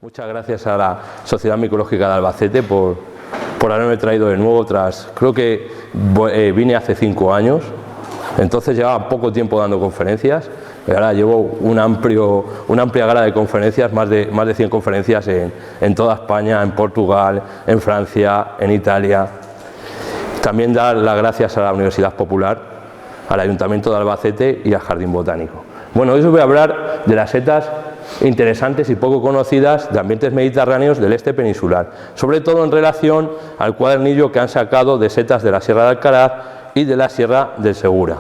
Muchas gracias a la Sociedad Micológica de Albacete por haberme traído de nuevo creo que vine hace 5 años, entonces llevaba poco tiempo dando conferencias, pero ahora llevo una amplia gala de conferencias, más de 100 conferencias en toda España, en Portugal, en Francia, en Italia. También dar las gracias a la Universidad Popular, al Ayuntamiento de Albacete y al Jardín Botánico. Bueno, hoy os voy a hablar de las setas interesantes y poco conocidas de ambientes mediterráneos del este peninsular, sobre todo en relación al cuadernillo que han sacado de setas de la Sierra de Alcaraz y de la Sierra del Segura.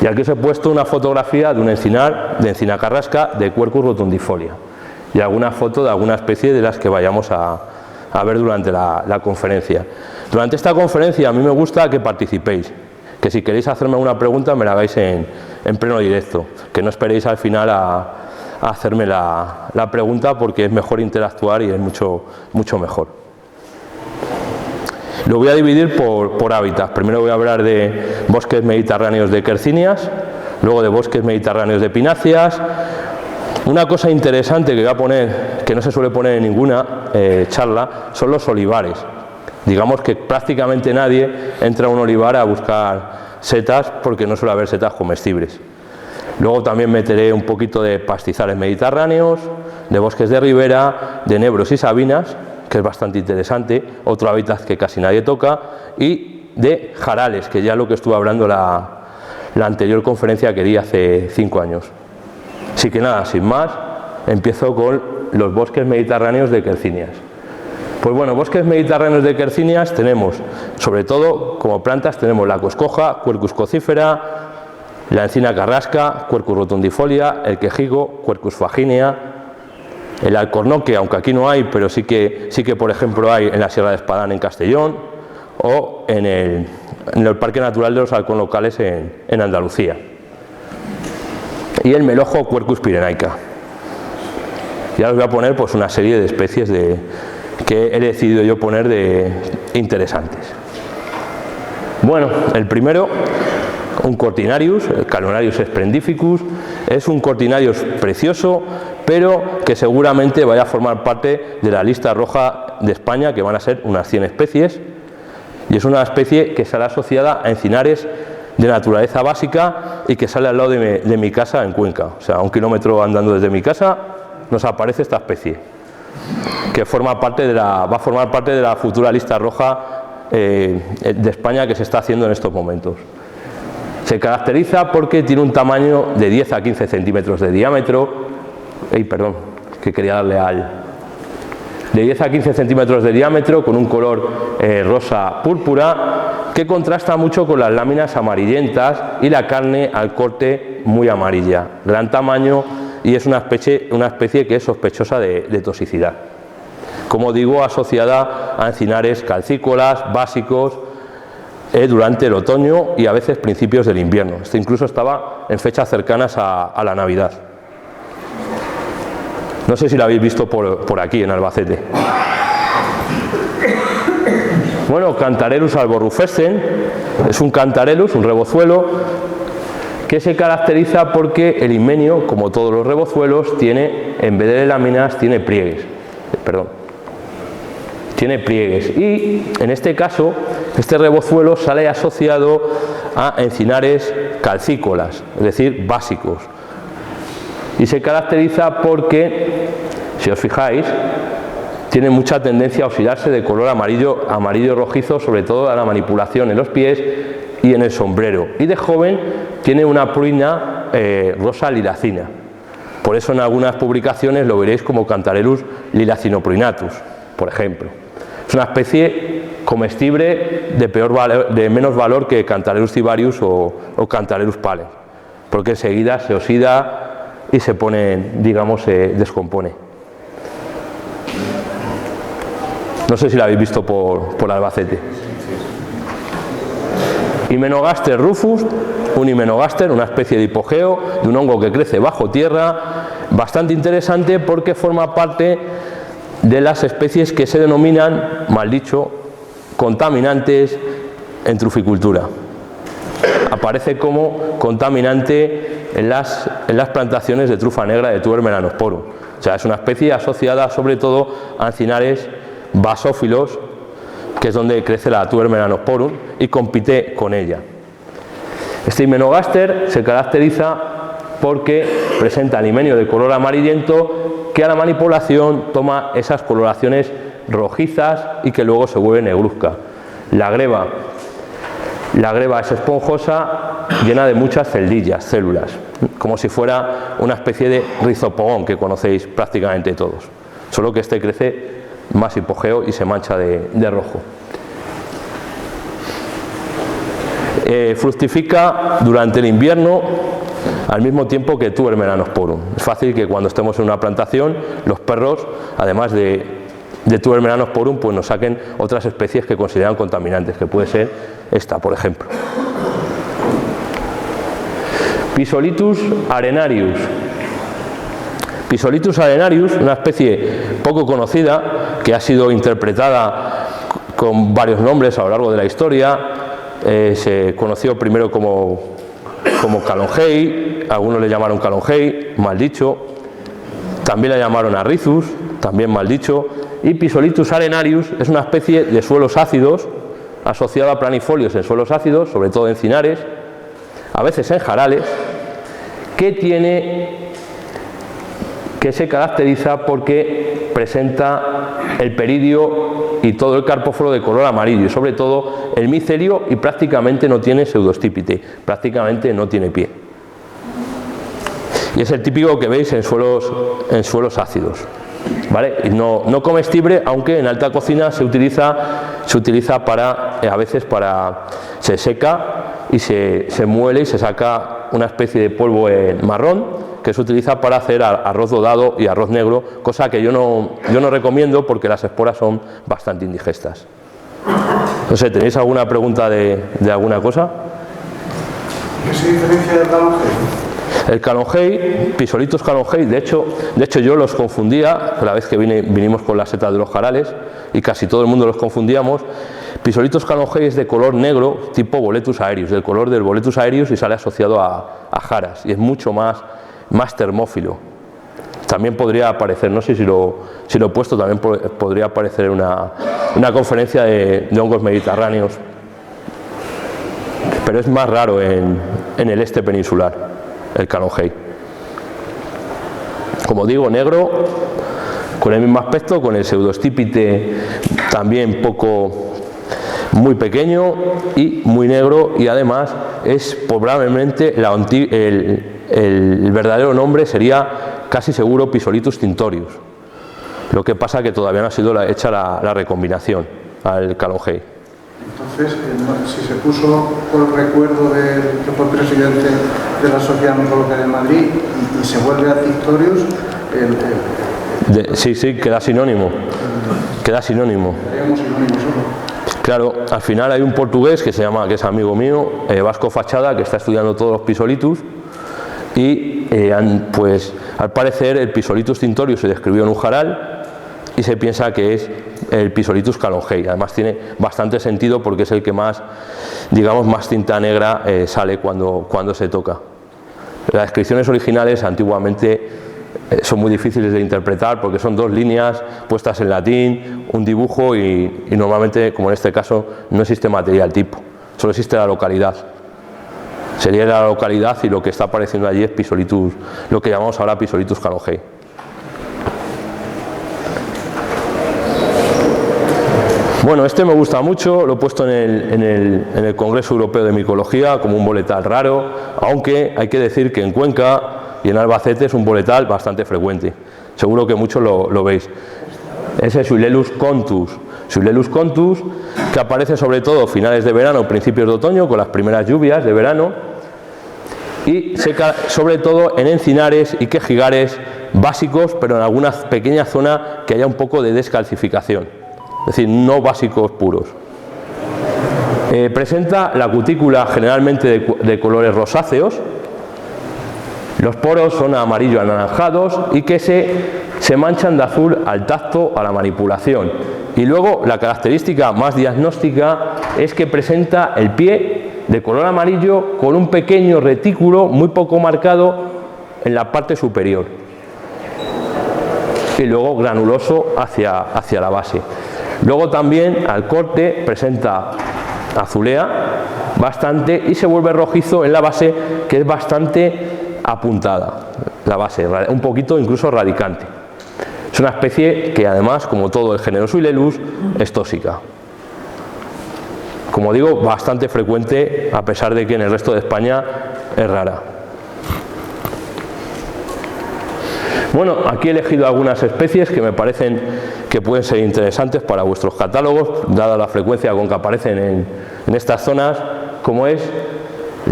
Y aquí os he puesto una fotografía de un encinar, de encina carrasca, de Quercus rotundifolia, y alguna foto de alguna especie de las que vayamos a ver durante la conferencia. Durante esta conferencia a mí me gusta que participéis, que si queréis hacerme alguna pregunta me la hagáis en pleno directo, que no esperéis al final a hacerme la pregunta, porque es mejor interactuar y es mucho mejor. Lo voy a dividir por hábitats. Primero voy a hablar de bosques mediterráneos de quercíneas, luego de bosques mediterráneos de pináceas. Una cosa interesante que voy a poner, que no se suele poner en ninguna charla, son los olivares. Digamos que prácticamente nadie entra a un olivar a buscar setas, porque no suele haber setas comestibles. Luego también meteré un poquito de pastizales mediterráneos, de bosques de ribera, de nebros y sabinas, que es bastante interesante, otro hábitat que casi nadie toca, y de jarales, que ya lo que estuve hablando la anterior conferencia que di hace 5 años. Así que nada, sin más, empiezo con los bosques mediterráneos de quercíneas. Pues bueno, bosques mediterráneos de quercíneas tenemos, sobre todo como plantas, tenemos la coscoja, Quercus cocífera, la encina carrasca, Quercus rotundifolia, el quejigo, Quercus faginea, el alcornoque, aunque aquí no hay, pero sí que por ejemplo hay en la Sierra de Espadán en Castellón, o en el Parque Natural de los Alcornocales en Andalucía. Y el melojo, Quercus pyrenaica. Ya os voy a poner pues una serie de especies que he decidido yo poner de interesantes. Bueno, el primero, un Cortinarius, el Calonarius splendificus, es un Cortinarius precioso, pero que seguramente vaya a formar parte de la lista roja de España, que van a ser unas 100 especies, y es una especie que será asociada a encinares de naturaleza básica y que sale al lado de mi casa en Cuenca. O sea, a 1 kilómetro andando desde mi casa nos aparece esta especie, que va a formar parte de la futura lista roja de España que se está haciendo en estos momentos. Se caracteriza porque tiene un tamaño de 10 a 15 centímetros de diámetro, de 10 a 15 centímetros de diámetro, con un color rosa púrpura, que contrasta mucho con las láminas amarillentas y la carne al corte muy amarilla, gran tamaño, y es una especie que es sospechosa de toxicidad. Como digo, asociada a encinares calcícolas básicos durante el otoño y a veces principios del invierno. Este incluso estaba en fechas cercanas a la Navidad. No sé si lo habéis visto por aquí en Albacete. Bueno, Cantarellus alborufescens es un Cantarellus, un rebozuelo, que se caracteriza porque el himenio, como todos los rebozuelos, en vez de láminas, tiene pliegues. Y en este caso, este rebozuelo sale asociado a encinares calcícolas, es decir, básicos. Y se caracteriza porque, si os fijáis, tiene mucha tendencia a oxidarse de color amarillo rojizo, sobre todo a la manipulación en los pies y en el sombrero. Y de joven tiene una pruina rosa lilacina. Por eso en algunas publicaciones lo veréis como Cantarellus lilacinoprinatus, por ejemplo. Es una especie comestible de menos valor que Cantarellus cibarius o Cantarellus pallens, porque enseguida se oxida y se descompone. No sé si la habéis visto por Albacete. Hymenogaster rufus, un hymenogaster, una especie de hipogeo, de un hongo que crece bajo tierra, bastante interesante porque forma parte de las especies que se denominan, mal dicho, contaminantes en truficultura. Aparece como contaminante en las plantaciones de trufa negra de Tuber melanosporum. O sea, es una especie asociada sobre todo a encinares basófilos, que es donde crece la Tuber melanosporum, y compite con ella. Este Hymenogaster se caracteriza porque presenta limenio de color amarillento que a la manipulación toma esas coloraciones rojizas y que luego se vuelve negruzca. La greba es esponjosa, llena de muchas celdillas, células, como si fuera una especie de rizopogón que conocéis prácticamente todos, solo que este crece más hipogeo y se mancha de rojo. Fructifica durante el invierno al mismo tiempo que Tuber melanosporum. Es fácil que cuando estemos en una plantación los perros, además de Tuber melanosporum, pues nos saquen otras especies que consideran contaminantes, que puede ser esta, por ejemplo. Pisolitus arenarius. Pisolitus arenarius, una especie poco conocida que ha sido interpretada con varios nombres a lo largo de la historia. Se conoció primero como calongei, algunos le llamaron calongei, mal dicho. También la llamaron arrizus, también mal dicho. Y Pisolitus arenarius es una especie de suelos ácidos asociada a planifolios en suelos ácidos, sobre todo encinares, a veces en jarales, que se caracteriza porque presenta el peridio y todo el carpóforo de color amarillo, y sobre todo el micelio, y prácticamente no tiene pseudostípite, prácticamente no tiene pie. Y es el típico que veis en suelos ácidos, ¿vale? Y no comestible, aunque en alta cocina se utiliza para, a veces se seca y se muele y se saca una especie de polvo marrón que se utiliza para hacer arroz dorado y arroz negro, cosa que yo no recomiendo porque las esporas son bastante indigestas. No sé, ¿tenéis alguna pregunta de alguna cosa? ¿Qué se diferencia del calongei? El calongei, Pisolitus calongei, de hecho yo los confundía, la vez que vinimos con las setas de los jarales, y casi todo el mundo los confundíamos. Pisolitus calongei es de color negro, tipo Boletus aerius, del color del Boletus aerius, y sale asociado a jaras, y es mucho más termófilo. También podría aparecer, no sé si lo he puesto, también podría aparecer una conferencia de hongos mediterráneos, pero es más raro en el este peninsular, el calongei. Como digo, negro, con el mismo aspecto, con el pseudostípite también muy pequeño y muy negro, y además es probablemente el verdadero nombre sería casi seguro Pisolitus tintorius. Lo que pasa que todavía no ha sido hecha la recombinación al calongei. Entonces, si se puso por el recuerdo que fue presidente de la Sociedad Oncológica de Madrid y se vuelve a Tintorius, sí, queda sinónimo. Queda sinónimo. Claro, al final hay un portugués que es amigo mío, Vasco Fachada, que está estudiando todos los Pisolitus, y pues al parecer el Pisolitus tintorius se describió en un jaral y se piensa que es el Pisolitus calongei. Además tiene bastante sentido porque es el que más, digamos, más tinta negra sale cuando se toca. Las descripciones originales antiguamente son muy difíciles de interpretar porque son dos líneas puestas en latín, un dibujo y normalmente, como en este caso, no existe material tipo, solo existe la localidad. Sería la localidad y lo que está apareciendo allí es Pisolitus, lo que llamamos ahora Pisolitus calongei. Bueno, este me gusta mucho, lo he puesto en el Congreso Europeo de Micología como un boletal raro, aunque hay que decir que en Cuenca y en Albacete es un boletal bastante frecuente. Seguro que muchos lo veis. Ese es Suillelus contus. Suillelus contus, que aparece sobre todo finales de verano, principios de otoño, con las primeras lluvias de verano, y seca sobre todo en encinares y quejigares básicos, pero en alguna pequeña zona que haya un poco de descalcificación, es decir, no básicos puros. Presenta la cutícula generalmente de colores rosáceos, los poros son amarillo anaranjados y que se manchan de azul al tacto, a la manipulación. Y luego la característica más diagnóstica es que presenta el pie de color amarillo con un pequeño retículo muy poco marcado en la parte superior. y luego granuloso hacia la base. Luego también al corte presenta azulea bastante y se vuelve rojizo en la base, que es bastante apuntada, la base, un poquito incluso radicante. Es una especie que además, como todo el género Suilelus, es tóxica. Como digo, bastante frecuente, a pesar de que en el resto de España es rara. Bueno, aquí he elegido algunas especies que me parecen que pueden ser interesantes para vuestros catálogos, dada la frecuencia con que aparecen en estas zonas, como es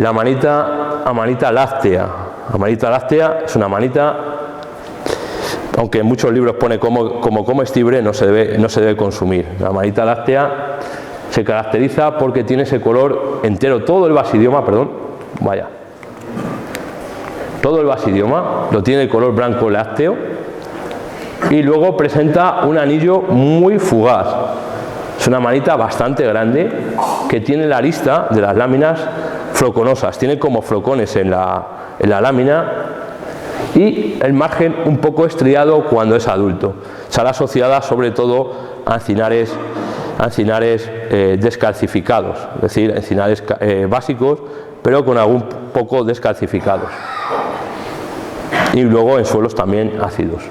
la amanita láctea. Amanita láctea es una amanita, aunque en muchos libros pone como comestible, no se debe consumir. La amanita láctea se caracteriza porque tiene ese color entero, todo el basidioma, todo el basidioma lo tiene de color blanco lácteo y luego presenta un anillo muy fugaz. Es una manita bastante grande que tiene la arista de las láminas floconosas, tiene como flocones en la lámina y el margen un poco estriado cuando es adulto. Sale asociada sobre todo a encinares descalcificados, es decir, encinares básicos, pero con algún poco descalcificados. Y luego en suelos también ácidos.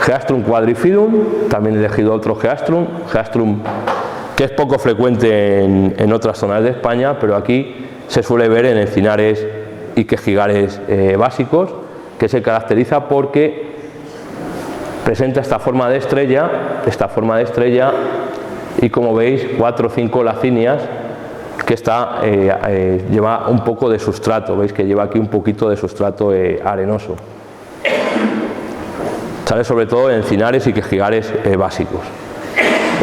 Geastrum quadrifidum, también he elegido otro geastrum que es poco frecuente en otras zonas de España, pero aquí se suele ver en encinares y quejigares básicos, que se caracteriza porque presenta esta forma de estrella y, como veis, 4 o 5 lacinias que lleva un poco de sustrato, veis que lleva aquí un poquito de sustrato arenoso. Sale sobre todo en encinares y quejigares básicos.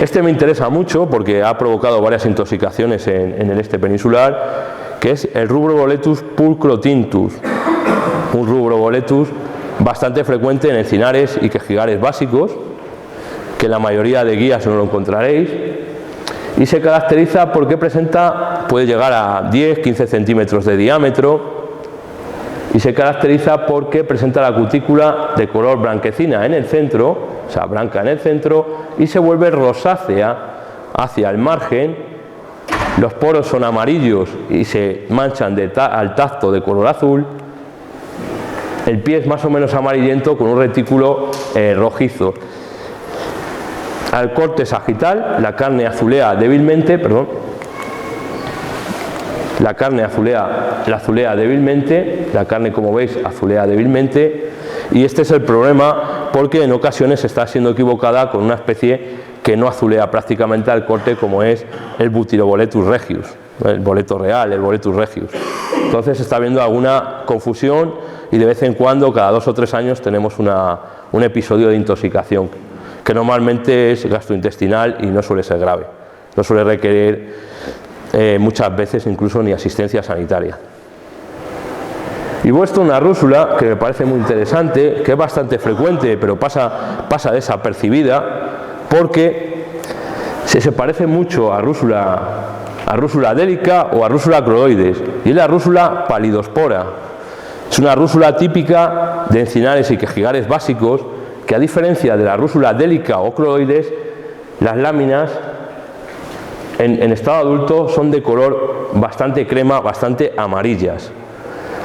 Este me interesa mucho porque ha provocado varias intoxicaciones en el este peninsular, que es el Rubroboletus pulchrotintus, un Rubroboletus bastante frecuente en encinares y quejigares básicos, que en la mayoría de guías no lo encontraréis, y se caracteriza porque puede llegar a 10-15 centímetros de diámetro, y se caracteriza porque presenta la cutícula de color blanquecina en el centro, o sea, blanca en el centro, y se vuelve rosácea hacia el margen. Los poros son amarillos y se manchan al tacto de color azul. El pie es más o menos amarillento con un retículo rojizo. Al corte sagital, la carne azulea débilmente, la carne azulea débilmente, la carne, como veis, azulea débilmente, y este es el problema porque en ocasiones está siendo equivocada con una especie que no azulea prácticamente al corte, como es el Butyroboletus regius, el boleto real, el Boletus regius. Entonces está habiendo alguna confusión y de vez en cuando, cada 2 o 3 años, tenemos un episodio de intoxicación, que normalmente es gastrointestinal y no suele ser grave, no suele requerir muchas veces incluso ni asistencia sanitaria. Y vuestro una rúsula que me parece muy interesante, que es bastante frecuente pero pasa desapercibida, porque se parece mucho a rúsula délica o a rúsula crodoides, y es la rúsula palidospora. Es una rúsula típica de encinares y quejigares básicos, que, a diferencia de la rúsula délica o crodoides, las láminas en estado adulto son de color bastante crema, bastante amarillas.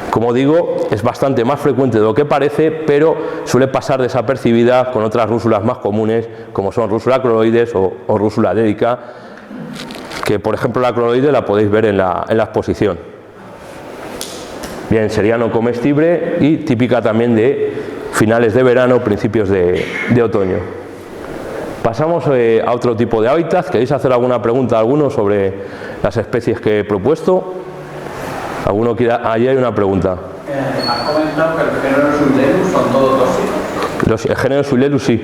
Como digo, es bastante más frecuente de lo que parece, pero suele pasar desapercibida con otras rúsulas más comunes, como son rúsula crodoides o rúsula délica, que, por ejemplo, la crodoide la podéis ver en la exposición. Bien, sería no comestible y típica también de finales de verano, principios de otoño. Pasamos a otro tipo de hábitat. ¿Queréis hacer alguna pregunta a alguno sobre las especies que he propuesto? ¿Alguno quiera? Allí hay una pregunta. ¿Has comentado que el género Suilelus son todos tóxicos? El género Suilelus sí.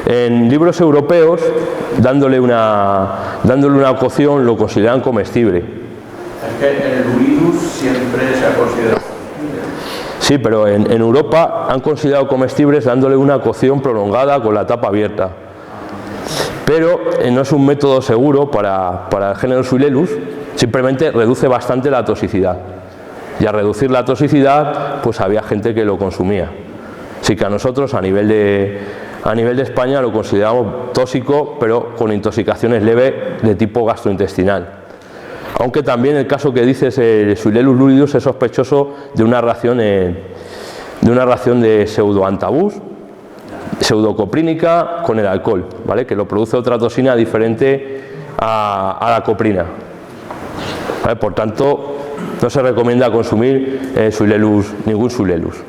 En libros europeos, dándole una cocción, lo consideran comestible. Es que el Uridus siempre se ha considerado comestible. Sí, pero en Europa han considerado comestibles dándole una cocción prolongada con la tapa abierta. Pero no es un método seguro para el género Suilelus, simplemente reduce bastante la toxicidad. Y al reducir la toxicidad, pues había gente que lo consumía. Así que a nosotros a nivel de España lo consideramos tóxico, pero con intoxicaciones leves de tipo gastrointestinal. Aunque también el caso que dices, el Suillelus luridus, es sospechoso de una reacción de pseudoantabús, pseudocoprínica con el alcohol, ¿vale? Que lo produce otra toxina diferente a la coprina, ¿vale? Por tanto, no se recomienda consumir ningún Suillelus.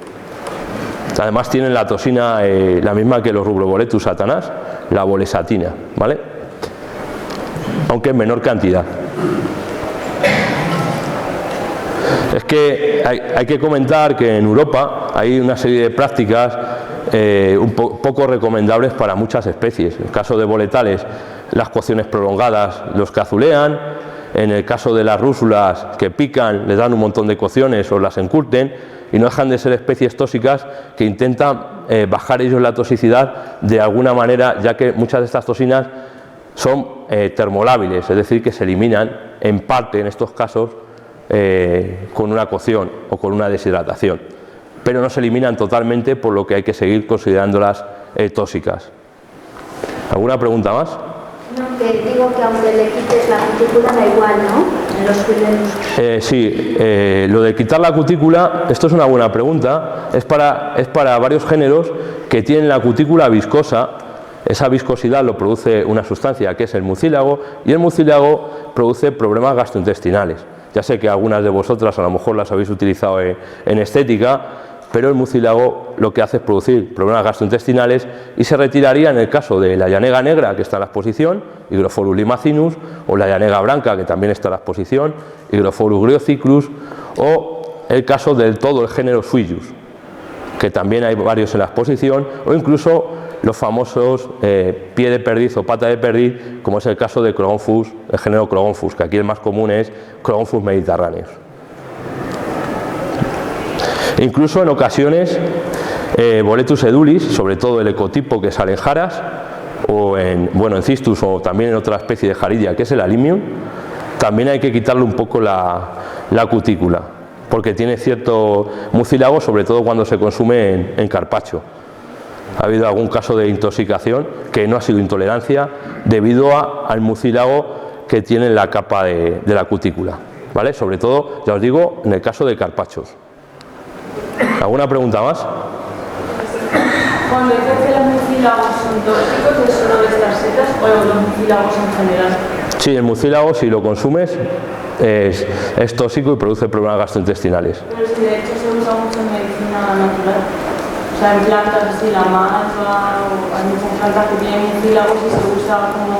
Además tienen la toxina la misma que los Rubroboletus satanás, la bolesatina, ¿vale? Aunque en menor cantidad. Es que hay que comentar que en Europa hay una serie de prácticas poco recomendables para muchas especies. En el caso de boletales, las cocciones prolongadas los que azulean. En el caso de las rúsulas que pican, les dan un montón de cocciones o las encurten, y no dejan de ser especies tóxicas que intentan bajar ellos la toxicidad de alguna manera, ya que muchas de estas toxinas son termolábiles, es decir, que se eliminan en parte en estos casos con una cocción o con una deshidratación, pero no se eliminan totalmente, por lo que hay que seguir considerándolas tóxicas. ¿Alguna pregunta más? No, que digo que aunque le quites la cutícula da igual, ¿no? En los Suillelus. Sí, lo de quitar la cutícula, esto es una buena pregunta, es para varios géneros que tienen la cutícula viscosa. Esa viscosidad lo produce una sustancia que es el mucílago, y el mucílago produce problemas gastrointestinales. Ya sé que algunas de vosotras a lo mejor las habéis utilizado en estética, pero el mucílago lo que hace es producir problemas gastrointestinales y se retiraría en el caso de la llanega negra, que está en la exposición, Hygrophorus limacinus, o la llanega blanca, que también está en la exposición, Hygrophorus griociclus, o el caso del todo el género Suillus, que también hay varios en la exposición, o incluso los famosos pie de perdiz o pata de perdiz, como es el caso de Crogonfus, el género Crogonfus, que aquí el más común es Crogonfus mediterráneos. Incluso en ocasiones Boletus edulis, sobre todo el ecotipo que sale en jaras, o en cistus, o también en otra especie de jaridia que es el alimium, también hay que quitarle un poco la cutícula, porque tiene cierto mucílago, sobre todo cuando se consume en carpaccio. Ha habido algún caso de intoxicación que no ha sido intolerancia debido al mucílago que tiene en la capa de la cutícula, ¿vale? Sobre todo, ya os digo, en el caso de carpachos. ¿Alguna pregunta más? Cuando dices que los mucílagos son tóxicos, ¿es solo de estas setas o los mucílagos en general? Sí, el mucílago, si lo consumes, es tóxico y produce problemas gastrointestinales. Pero si de hecho se usa mucho en medicina natural. O sea, en plantas así, la malva, o hay muchas plantas que tienen mucílagos y se usa como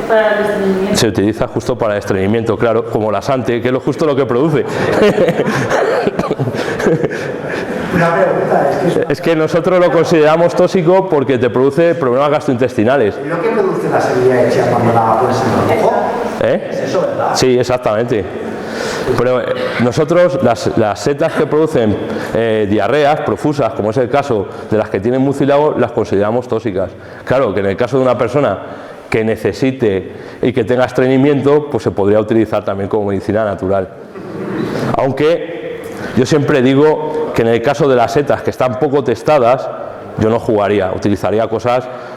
para el estreñimiento. Se utiliza justo para el estreñimiento, claro, como la sante, que es justo lo que produce. Una pregunta, es que nosotros lo consideramos tóxico porque te produce problemas gastrointestinales. ¿y lo que produce la seriaecia cuando la pones en el ojo? ¿Es eso, verdad? Sí, exactamente. Pero nosotros, las setas que producen diarreas profusas, como es el caso de las que tienen mucílago, las consideramos tóxicas. Claro que en el caso de una persona que necesite y que tenga estreñimiento, pues se podría utilizar también como medicina natural. Aunque yo siempre digo que en el caso de las setas que están poco testadas, yo no jugaría, utilizaría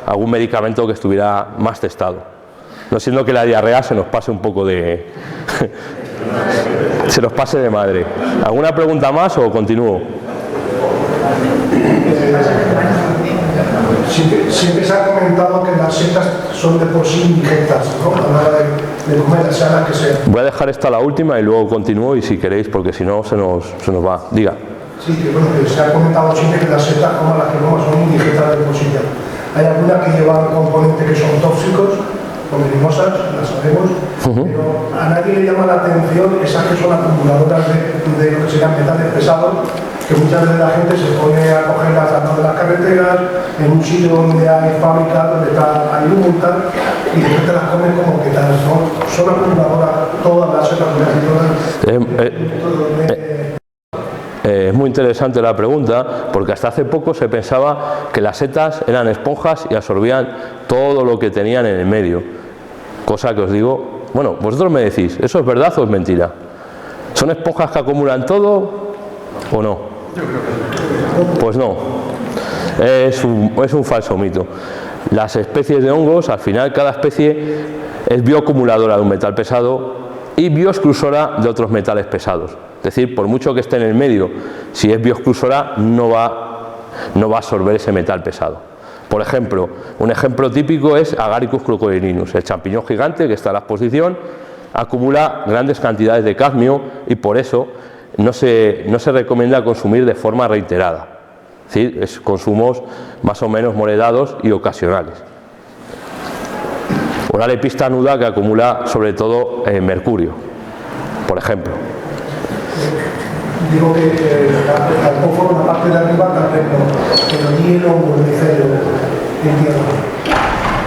algún medicamento que estuviera más testado. No siendo que la diarrea se nos pase un poco de... se nos pase de madre. ¿Alguna pregunta más o continúo? Siempre se ha comentado que las setas son de por sí indigestas, ¿no? A la hora de comer, sea la que sea. Voy a dejar esta la última y luego continúo, y si queréis, porque si no se nos va. Diga. Sí, que bueno, que se ha comentado siempre que las setas, como las que comas, son indigestas de por sí ya. Hay algunas que llevan componentes que son tóxicos, como venenosas, las sabemos, pero a nadie le llama la atención esas que son acumuladoras de lo que serían metales pesados, que muchas veces la gente se pone a cogerlas al lado de las carreteras, en un sitio donde hay fábricas, donde hay humo y tal, y de repente las comen como que tal, ¿no? Son acumuladoras todas las setas, Es muy interesante la pregunta, porque hasta hace poco se pensaba que las setas eran esponjas y absorbían todo lo que tenían en el medio. Cosa que os digo, bueno, vosotros me decís, ¿eso es verdad o es mentira? ¿Son esponjas que acumulan todo o no? Pues no, es un falso mito. Las especies de hongos, al final cada especie es bioacumuladora de un metal pesado y bioexclusora de otros metales pesados. Es decir, por mucho que esté en el medio, si es bioexclusora no va a absorber ese metal pesado. Por ejemplo, un ejemplo típico es Agaricus crocodilianus, el champiñón gigante que está en la exposición, acumula grandes cantidades de cadmio y por eso no se recomienda consumir de forma reiterada. Es decir, es consumos más o menos moderados y ocasionales. O la lepista nuda que acumula sobre todo mercurio, por ejemplo. Digo que el carpóforo, la parte de arriba, pero hielo o el micelio en tierra.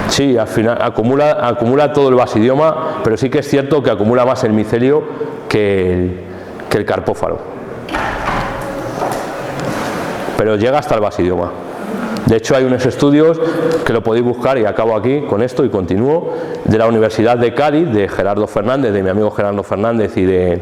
Sí, al final acumula todo el basidioma, pero sí que es cierto que acumula más el micelio que el carpófaro. Pero llega hasta el basidioma. De hecho, hay unos estudios que lo podéis buscar, y acabo aquí con esto y continúo, de la Universidad de Cádiz, de Gerardo Fernández, de mi amigo Gerardo Fernández y de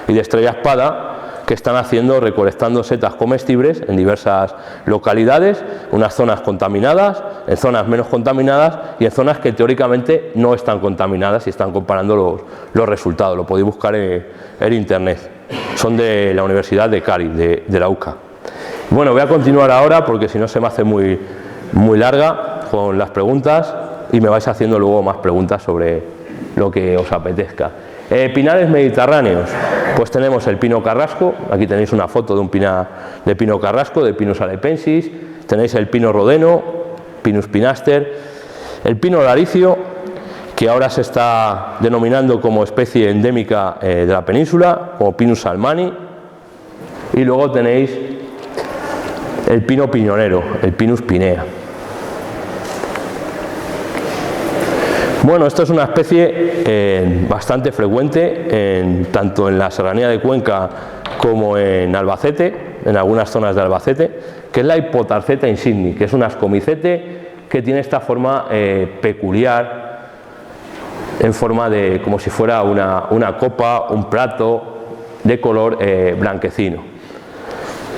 Estrella Espada, que están recolectando setas comestibles en diversas localidades, unas zonas contaminadas, en zonas menos contaminadas y en zonas que teóricamente no están contaminadas, y están comparando los resultados. Lo podéis buscar en internet. Son de la Universidad de Cádiz, de la UCA. Bueno, voy a continuar ahora porque si no se me hace muy larga con las preguntas y me vais haciendo luego más preguntas sobre lo que os apetezca. Pinares mediterráneos, pues tenemos el pino carrasco, aquí tenéis una foto de un de pino carrasco, de Pinus alepensis, tenéis el pino rodeno, Pinus pinaster, el pino laricio, que ahora se está denominando como especie endémica de la península, como Pinus salmani, y luego tenéis el pino piñonero, el Pinus pinea. Bueno, esto es una especie bastante frecuente tanto en la serranía de Cuenca como en Albacete, en algunas zonas de Albacete, que es la Hipotarceta insigni, que es un ascomicete que tiene esta forma peculiar, en forma de como si fuera una copa, un plato de color blanquecino.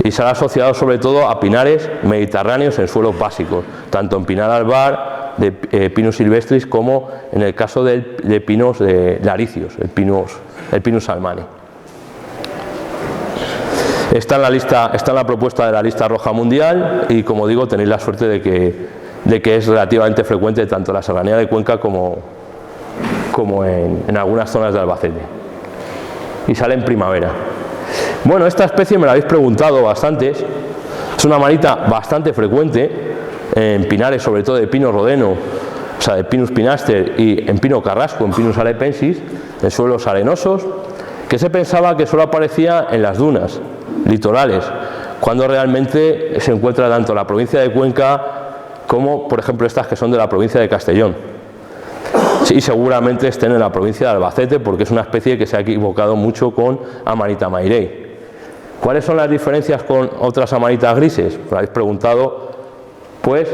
Y se ha asociado sobre todo a pinares mediterráneos en suelos básicos, tanto en pinar albar, de Pinus silvestris, como en el caso de pinos laricios, el Pinus salmani. Está en la propuesta de la lista roja mundial y, como digo, tenéis la suerte de que es relativamente frecuente tanto en la serranía de Cuenca como en algunas zonas de Albacete. Y sale en primavera. Bueno, esta especie me la habéis preguntado bastantes. Es una manita bastante frecuente en pinares, sobre todo de pino rodeno, o sea, de Pinus pinaster, y en pino carrasco, en Pinus alepensis, en suelos arenosos, que se pensaba que solo aparecía en las dunas litorales, cuando realmente se encuentra tanto en la provincia de Cuenca como, por ejemplo, estas que son de la provincia de Castellón. Sí, seguramente estén en la provincia de Albacete, porque es una especie que se ha equivocado mucho con Amanita mairei. ¿Cuáles son las diferencias con otras amanitas grises? Me habéis preguntado. Pues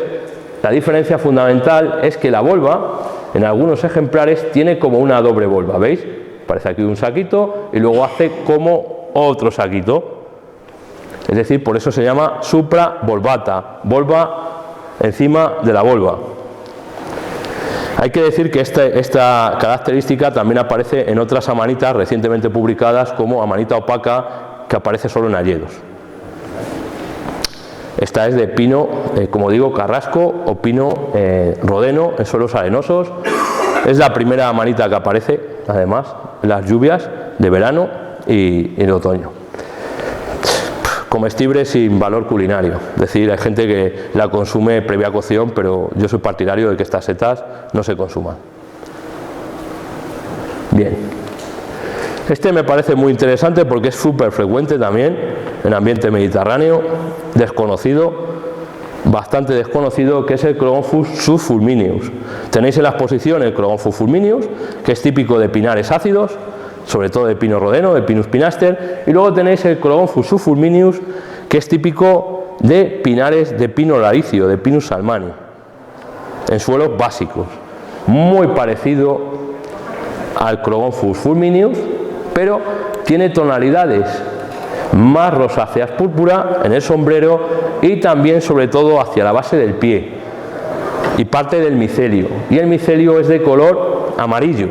la diferencia fundamental es que la volva, en algunos ejemplares, tiene como una doble volva, ¿veis? Parece aquí un saquito y luego hace como otro saquito. Es decir, por eso se llama supravolvata, volva encima de la volva. Hay que decir que esta característica también aparece en otras amanitas recientemente publicadas, como amanita opaca, que aparece solo en hayedos. Esta es de pino, como digo, carrasco o pino rodeno en suelos arenosos. Es la primera amanita que aparece, además, en las lluvias de verano y en otoño. Comestible sin valor culinario. Es decir, hay gente que la consume previa cocción, pero yo soy partidario de que estas setas no se consuman. Bien. Este me parece muy interesante porque es súper frecuente también en ambiente mediterráneo, desconocido, bastante desconocido, que es el Clogonfus subfulmineus. Tenéis en la exposición el Clogonfus fulmineus, que es típico de pinares ácidos, sobre todo de pino rodeno, de Pinus pinaster, y luego tenéis el Clogonfus subfulmineus, que es típico de pinares de pino laricio, de Pinus salmani, en suelos básicos, muy parecido al Clogonfus fulmineus, pero tiene tonalidades más rosáceas púrpura en el sombrero y también sobre todo hacia la base del pie y parte del micelio, y el micelio es de color amarillo,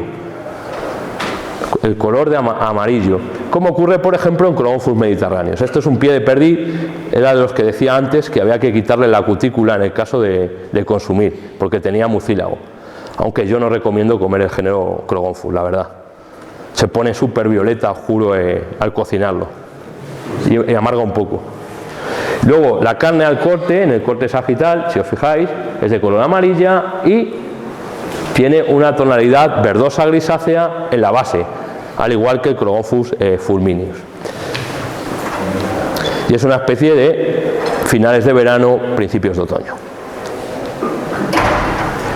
el color de amarillo, como ocurre por ejemplo en Crogonfus mediterráneos. Esto es un pie de perdiz, era de los que decía antes que había que quitarle la cutícula en el caso de consumir, porque tenía mucílago, aunque yo no recomiendo comer el género Crogonfus, la verdad. Se pone súper violeta, os juro, al cocinarlo, y amarga un poco. Luego la carne al corte, en el corte sagital, si os fijáis, es de color amarilla y tiene una tonalidad verdosa grisácea en la base, al igual que el Crogonfus fulminius. Y es una especie de finales de verano, principios de otoño.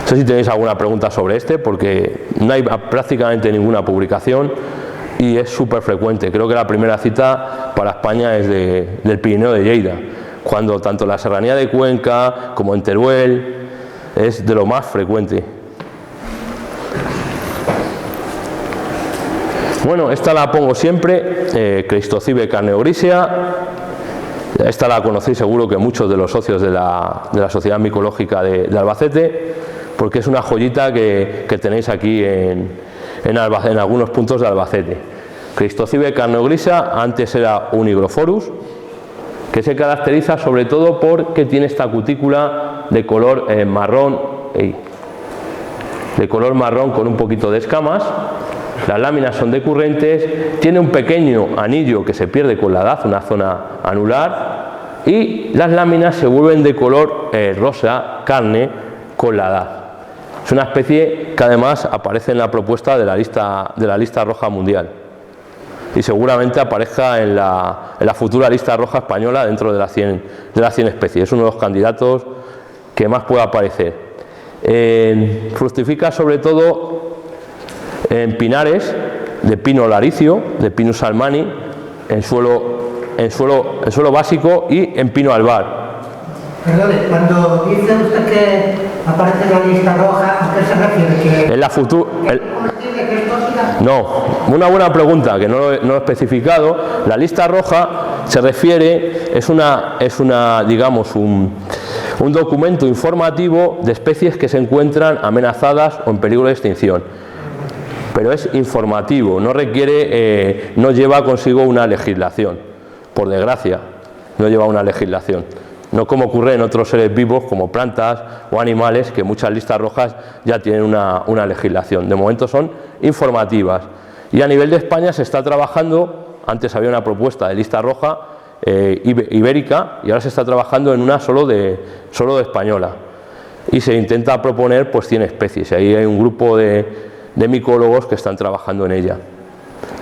No sé si tenéis alguna pregunta sobre este, porque no hay prácticamente ninguna publicación y es súper frecuente. Creo que la primera cita para España es del Pirineo de Lleida, cuando tanto la Serranía de Cuenca como en Teruel es de lo más frecuente. Bueno, esta la pongo siempre, Cleistocibe carneogrisea. Esta la conocéis seguro que muchos de los socios de la Sociedad Micológica de Albacete, porque es una joyita que tenéis aquí en algunos puntos de Albacete. Cleistocibe carneogrisea, antes era un Hygrophorus, que se caracteriza sobre todo porque tiene esta cutícula de color marrón, con un poquito de escamas. Las láminas son decurrentes, tiene un pequeño anillo que se pierde con la edad, una zona anular, y las láminas se vuelven de color rosa, carne, con la edad. Es una especie que además aparece en la propuesta de la lista roja mundial y seguramente aparezca en la futura lista roja española dentro de las 100 especies. Es uno de los candidatos que más puede aparecer. Fructifica sobre todo en pinares de pino laricio, de Pinus salmani, en suelo básico y en pino albar. Perdone, cuando dice usted que aparece en la lista roja, ¿a qué se refiere? En la futura... No, una buena pregunta que no lo he especificado. La lista roja se refiere, es digamos un documento informativo de especies que se encuentran amenazadas o en peligro de extinción. Pero es informativo, no requiere, no lleva consigo una legislación, por desgracia, no lleva una legislación. No como ocurre en otros seres vivos como plantas o animales, que muchas listas rojas ya tienen una legislación. De momento son informativas. Y a nivel de España se está trabajando, antes había una propuesta de lista roja ibérica y ahora se está trabajando en una solo de española. Y se intenta proponer pues 100 especies. Ahí hay un grupo de micólogos que están trabajando en ella.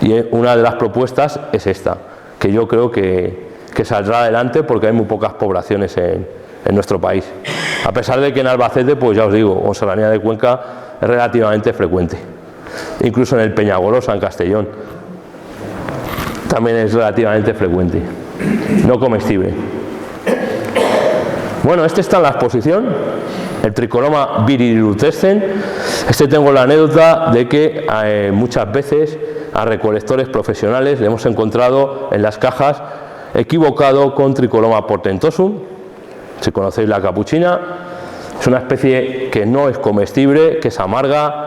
Y una de las propuestas es esta, que yo creo que saldrá adelante porque hay muy pocas poblaciones en nuestro país. A pesar de que en Albacete, pues ya os digo, o Serranía de Cuenca es relativamente frecuente. Incluso en el Peñagolosa, en Castellón, también es relativamente frecuente. No comestible. Bueno, este está en la exposición, el Tricoloma viridilutescens. Este tengo la anécdota de que muchas veces a recolectores profesionales le hemos encontrado en las cajas equivocado con Tricoloma portentosum. Si conocéis la capuchina, es una especie que no es comestible, que es amarga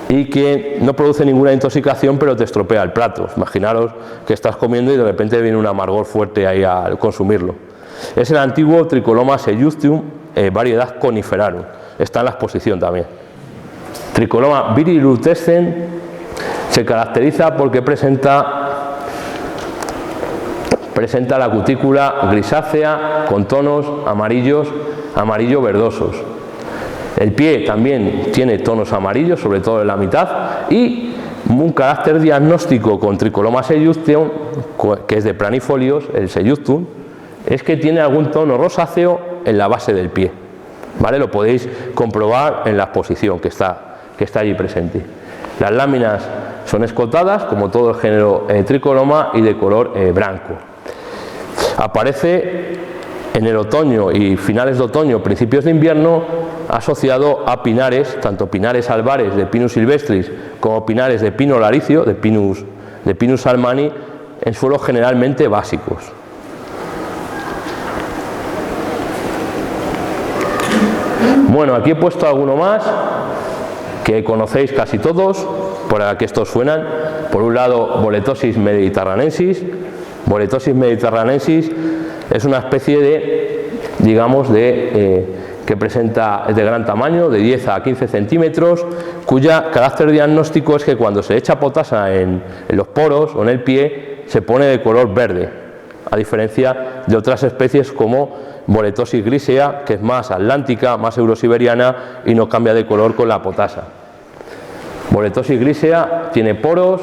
y que no produce ninguna intoxicación, pero te estropea el plato. Imaginaros que estás comiendo y de repente viene un amargor fuerte ahí al consumirlo. Es el antiguo Tricoloma seiustium, variedad coniferarum. Está en la exposición también. Tricoloma viridilutescens se caracteriza porque presenta la cutícula grisácea con tonos amarillo verdosos. El pie también tiene tonos amarillos, sobre todo en la mitad, y un carácter diagnóstico con Tricoloma seiustium, que es de planifolios, el seiustum, es que tiene algún tono rosáceo en la base del pie. ¿Vale? Lo podéis comprobar en la exposición que está allí presente. Las láminas son escotadas, como todo el género Tricoloma, y de color blanco. Aparece en el otoño y finales de otoño, principios de invierno, asociado a pinares, tanto pinares albares de Pinus silvestris como pinares de pino laricio, de Pinus salmani, en suelos generalmente básicos. Bueno, aquí he puesto alguno más que conocéis casi todos, para que estos suenan. Por un lado, Boletosis mediterranensis. Boletosis mediterranensis es una especie de, digamos, que presenta, es de gran tamaño, de 10 a 15 centímetros, cuya carácter diagnóstico es que cuando se echa potasa en los poros o en el pie, se pone de color verde, a diferencia de otras especies como Boletosis grisea, que es más atlántica, más eurosiberiana y no cambia de color con la potasa. Boletosis grisea tiene poros,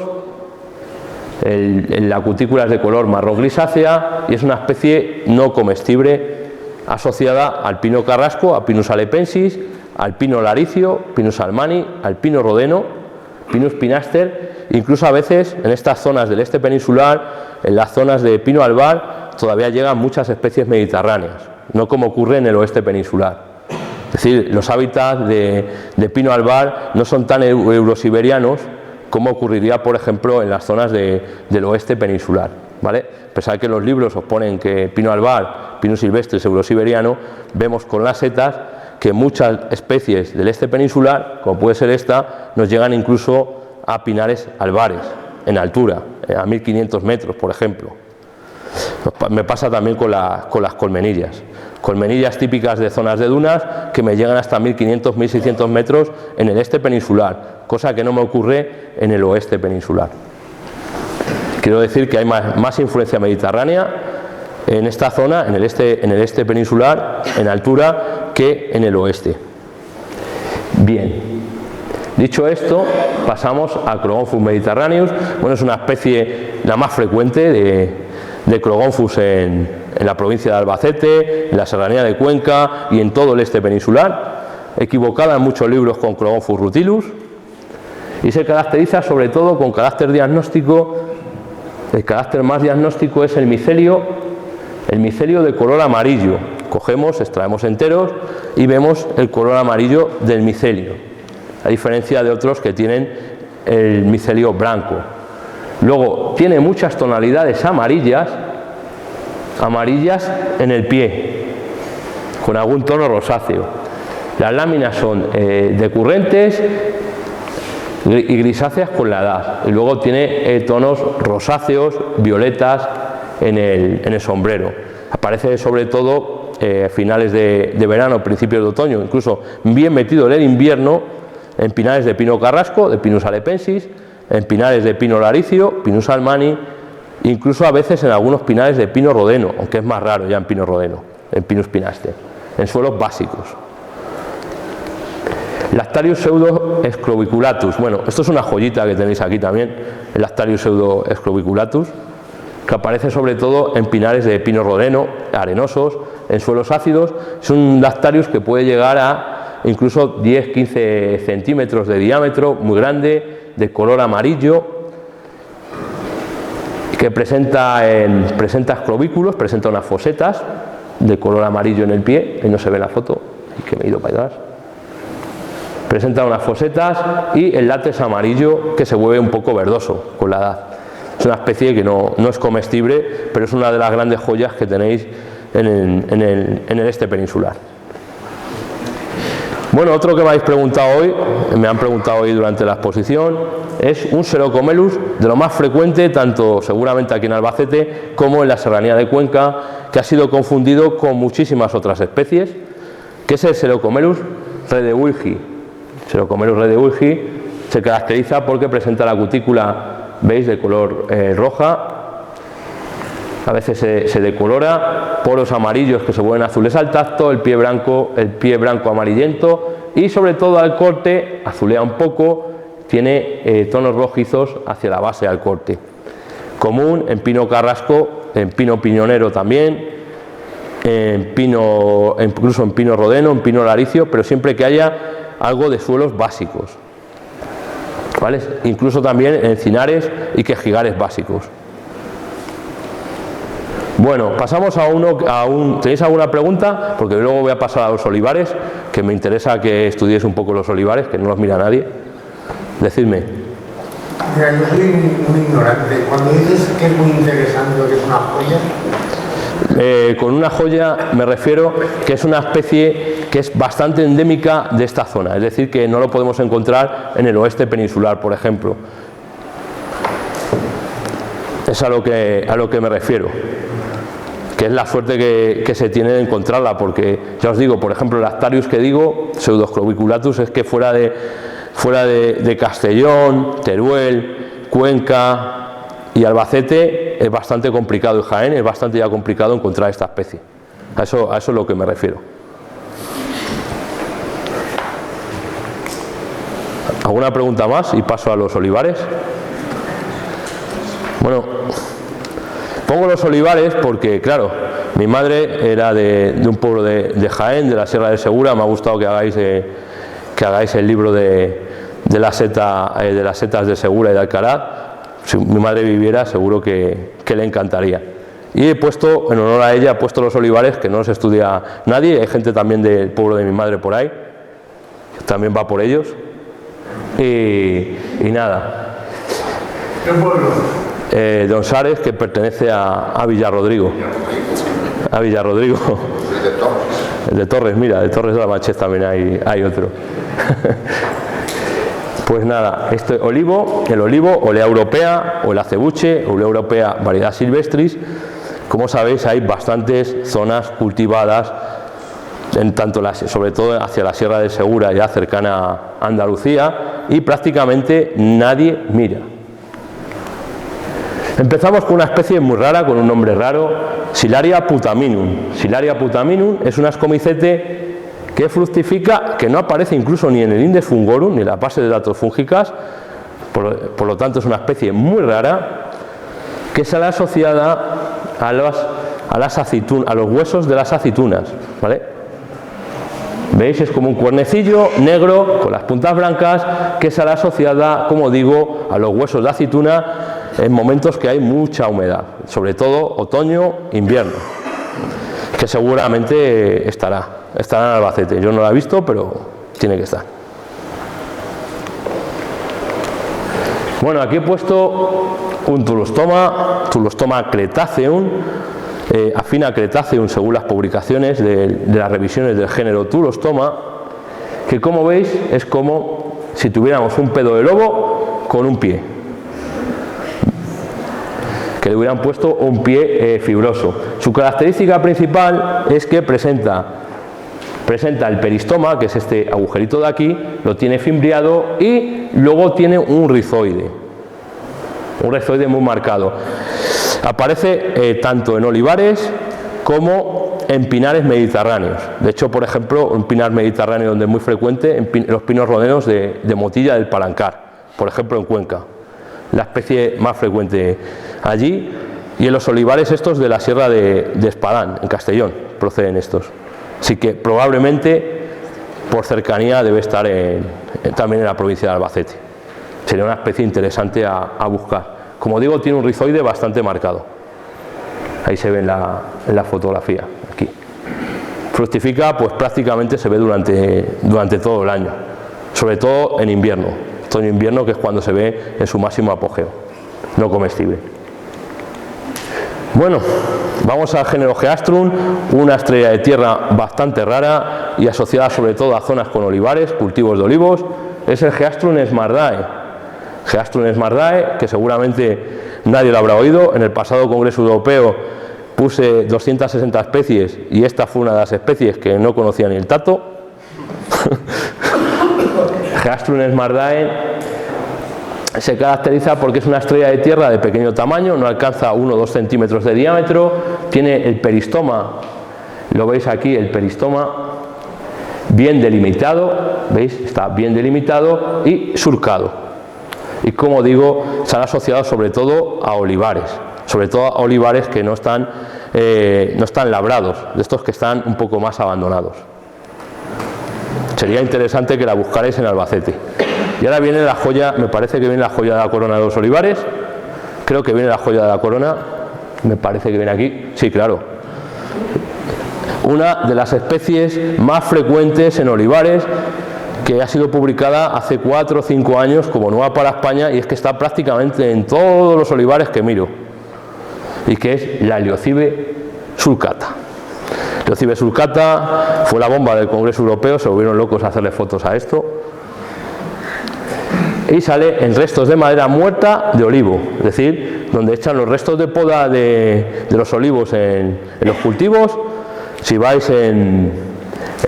la cutícula es de color marrón grisácea y es una especie no comestible asociada al pino carrasco, a Pinus alepensis, al pino laricio, Pinus almani, al pino rodeno, Pinus pinaster, incluso a veces en estas zonas del este peninsular, en las zonas de pino albar, todavía llegan muchas especies mediterráneas, no como ocurre en el oeste peninsular. Es decir, los hábitats de pino albar no son tan eurosiberianos como ocurriría, por ejemplo, en las zonas del oeste peninsular, ¿vale? A pesar de que los libros os ponen que pino albar, pino silvestre es eurosiberiano, vemos con las setas que muchas especies del este peninsular, como puede ser esta, nos llegan incluso a pinares albares, en altura, a 1500 metros, por ejemplo. Me pasa también con las colmenillas. Colmenillas típicas de zonas de dunas que me llegan hasta 1500, 1600 metros en el este peninsular, cosa que no me ocurre en el oeste peninsular. Quiero decir que hay más influencia mediterránea en esta zona, en el este peninsular, en altura, que en el oeste. Bien, dicho esto, pasamos a Crogonthus mediterraneus. Bueno, es una especie la más frecuente de Crogonthus en la provincia de Albacete, en la serranía de Cuenca y en todo el este peninsular, equivocada en muchos libros con Crogonthus rutilus, y se caracteriza sobre todo con carácter diagnóstico. El carácter más diagnóstico es el micelio de color amarillo. Cogemos, extraemos enteros y vemos el color amarillo del micelio, a diferencia de otros que tienen el micelio blanco. Luego tiene muchas tonalidades amarillas en el pie, con algún tono rosáceo. Las láminas son decurrentes y grisáceas con la edad, y luego tiene tonos rosáceos, violetas en el sombrero. Aparece sobre todo a finales de verano, principios de otoño, incluso bien metido en el invierno, en pinares de pino carrasco, de Pinus alepensis, en pinares de pino laricio, Pinus almani, incluso a veces en algunos pinares de pino rodeno, aunque es más raro ya en pino rodeno, en Pinus pinaster, en suelos básicos. Lactarius pseudo excloviculatus. Bueno, esto es una joyita que tenéis aquí también, el Lactarius pseudo excloviculatus, que aparece sobre todo en pinares de pino rodeno, arenosos, en suelos ácidos. Es un Lactarius que puede llegar a incluso 10-15 centímetros de diámetro, muy grande, de color amarillo, que presenta esclovículos, presenta unas fosetas de color amarillo en el pie, ahí no se ve la foto, que me he ido para atrás. Presenta unas fosetas y el látex amarillo que se vuelve un poco verdoso con la edad. Es una especie que no es comestible, pero es una de las grandes joyas que tenéis en el este peninsular. Bueno, otro que me habéis preguntado hoy, me han preguntado hoy durante la exposición, es un Serocomelus de lo más frecuente, tanto seguramente aquí en Albacete como en la serranía de Cuenca, que ha sido confundido con muchísimas otras especies, que es el Serocomelus redewilgi. Serocomelus redewilgi se caracteriza porque presenta la cutícula, veis, de color roja, a veces se decolora, poros amarillos que se vuelven azules al tacto, el pie blanco amarillento y sobre todo al corte azulea un poco, tiene tonos rojizos hacia la base al corte. Común en pino carrasco, en pino piñonero también, incluso en pino rodeno, en pino laricio, pero siempre que haya algo de suelos básicos, ¿vale? Incluso también en encinares y quejigares básicos. Bueno, pasamos ¿tenéis alguna pregunta? Porque luego voy a pasar a los olivares, que me interesa que estudiéis un poco los olivares, que no los mira nadie. Decidme. Mira, yo soy un ignorante. Cuando dices que es muy interesante o que es una joya... Con una joya me refiero que es una especie que es bastante endémica de esta zona, es decir, que no lo podemos encontrar en el oeste peninsular, por ejemplo. Es a lo que me refiero, que es la suerte que se tiene de encontrarla, porque ya os digo, por ejemplo, el Actarius que digo, Pseudoscloviculatus, es que fuera de Castellón, Teruel, Cuenca y Albacete es bastante complicado, y Jaén es bastante ya complicado encontrar esta especie. A eso es lo que me refiero. ¿Alguna pregunta más? Y paso a los olivares. Bueno, pongo los olivares porque, claro, mi madre era de un pueblo de Jaén, de la Sierra de Segura. Me ha gustado que hagáis el libro de las setas de Segura y de Alcaraz. Si mi madre viviera, seguro que le encantaría. Y he puesto, en honor a ella, he puesto los olivares, que no los estudia nadie. Hay gente también del pueblo de mi madre por ahí, que también va por ellos. Y nada. ¿Qué pueblo? Don Sares, que pertenece a Villarrodrigo. A Villarrodrigo. El de Torres, mira, de Torres de la Machez también hay otro. Pues nada, el olivo, Olea europea, o el acebuche, Olea europea, variedad silvestris. Como sabéis, hay bastantes zonas cultivadas, sobre todo hacia la Sierra de Segura, ya cercana a Andalucía, y prácticamente nadie mira. Empezamos con una especie muy rara, con un nombre raro, Silaria putaminum. Silaria putaminum es un ascomicete que fructifica, que no aparece incluso ni en el Index Fungorum, ni en la base de datos fúngicas, por lo tanto es una especie muy rara, que sale asociada a los huesos de las aceitunas, ¿vale? ¿Veis? Es como un cuernecillo negro con las puntas blancas que sale asociada, como digo, a los huesos de aceituna en momentos que hay mucha humedad, sobre todo otoño, invierno, que seguramente estará en Albacete. Yo no la he visto, pero tiene que estar. Bueno, aquí he puesto un Tulostoma cretaceum, afina cretaceum según las publicaciones de las revisiones del género Tulostoma, que como veis es como si tuviéramos un pedo de lobo con un pie, que le hubieran puesto un pie fibroso. Su característica principal es que presenta el peristoma, que es este agujerito de aquí, lo tiene fimbriado y luego tiene un rizoide muy marcado. Aparece tanto en olivares como en pinares mediterráneos. De hecho, por ejemplo, un pinar mediterráneo donde es muy frecuente, en los pinos rodenos de Motilla del Palancar, por ejemplo en Cuenca, la especie más frecuente allí, y en los olivares estos de la Sierra de Espadán, en Castellón, proceden estos. Así que probablemente por cercanía debe estar también en la provincia de Albacete. Sería una especie interesante a buscar. Como digo, tiene un rizoide bastante marcado. Ahí se ve en la fotografía, aquí. Fructifica, pues prácticamente se ve durante todo el año, sobre todo en invierno, otoño-invierno, que es cuando se ve en su máximo apogeo, no comestible. Bueno, vamos al género Geastrum, una estrella de tierra bastante rara y asociada sobre todo a zonas con olivares, cultivos de olivos. Es el Geastrum smardae. Geastrum smardae, que seguramente nadie lo habrá oído. En el pasado Congreso Europeo puse 260 especies y esta fue una de las especies que no conocía ni el tato. Geastrum smardae se caracteriza porque es una estrella de tierra de pequeño tamaño, no alcanza 1 o 2 centímetros de diámetro, tiene el peristoma, lo veis aquí, el peristoma bien delimitado, ¿veis? Está bien delimitado y surcado. Y como digo, se han asociado sobre todo a olivares que no están labrados, de estos que están un poco más abandonados. Sería interesante que la buscarais en Albacete. Y ahora viene la joya, me parece que viene la joya de la corona de los olivares. Creo que viene la joya de la corona. Me parece que viene aquí. Sí, claro. Una de las especies más frecuentes en olivares, que ha sido publicada hace 4 o 5 años como nueva para España, y es que está prácticamente en todos los olivares que miro, y que es la Liocibe sulcata. Liocibe sulcata fue la bomba del Congreso Europeo, se volvieron locos a hacerle fotos a esto, y sale en restos de madera muerta de olivo, es decir, donde echan los restos de poda de los olivos en los cultivos. Si vais en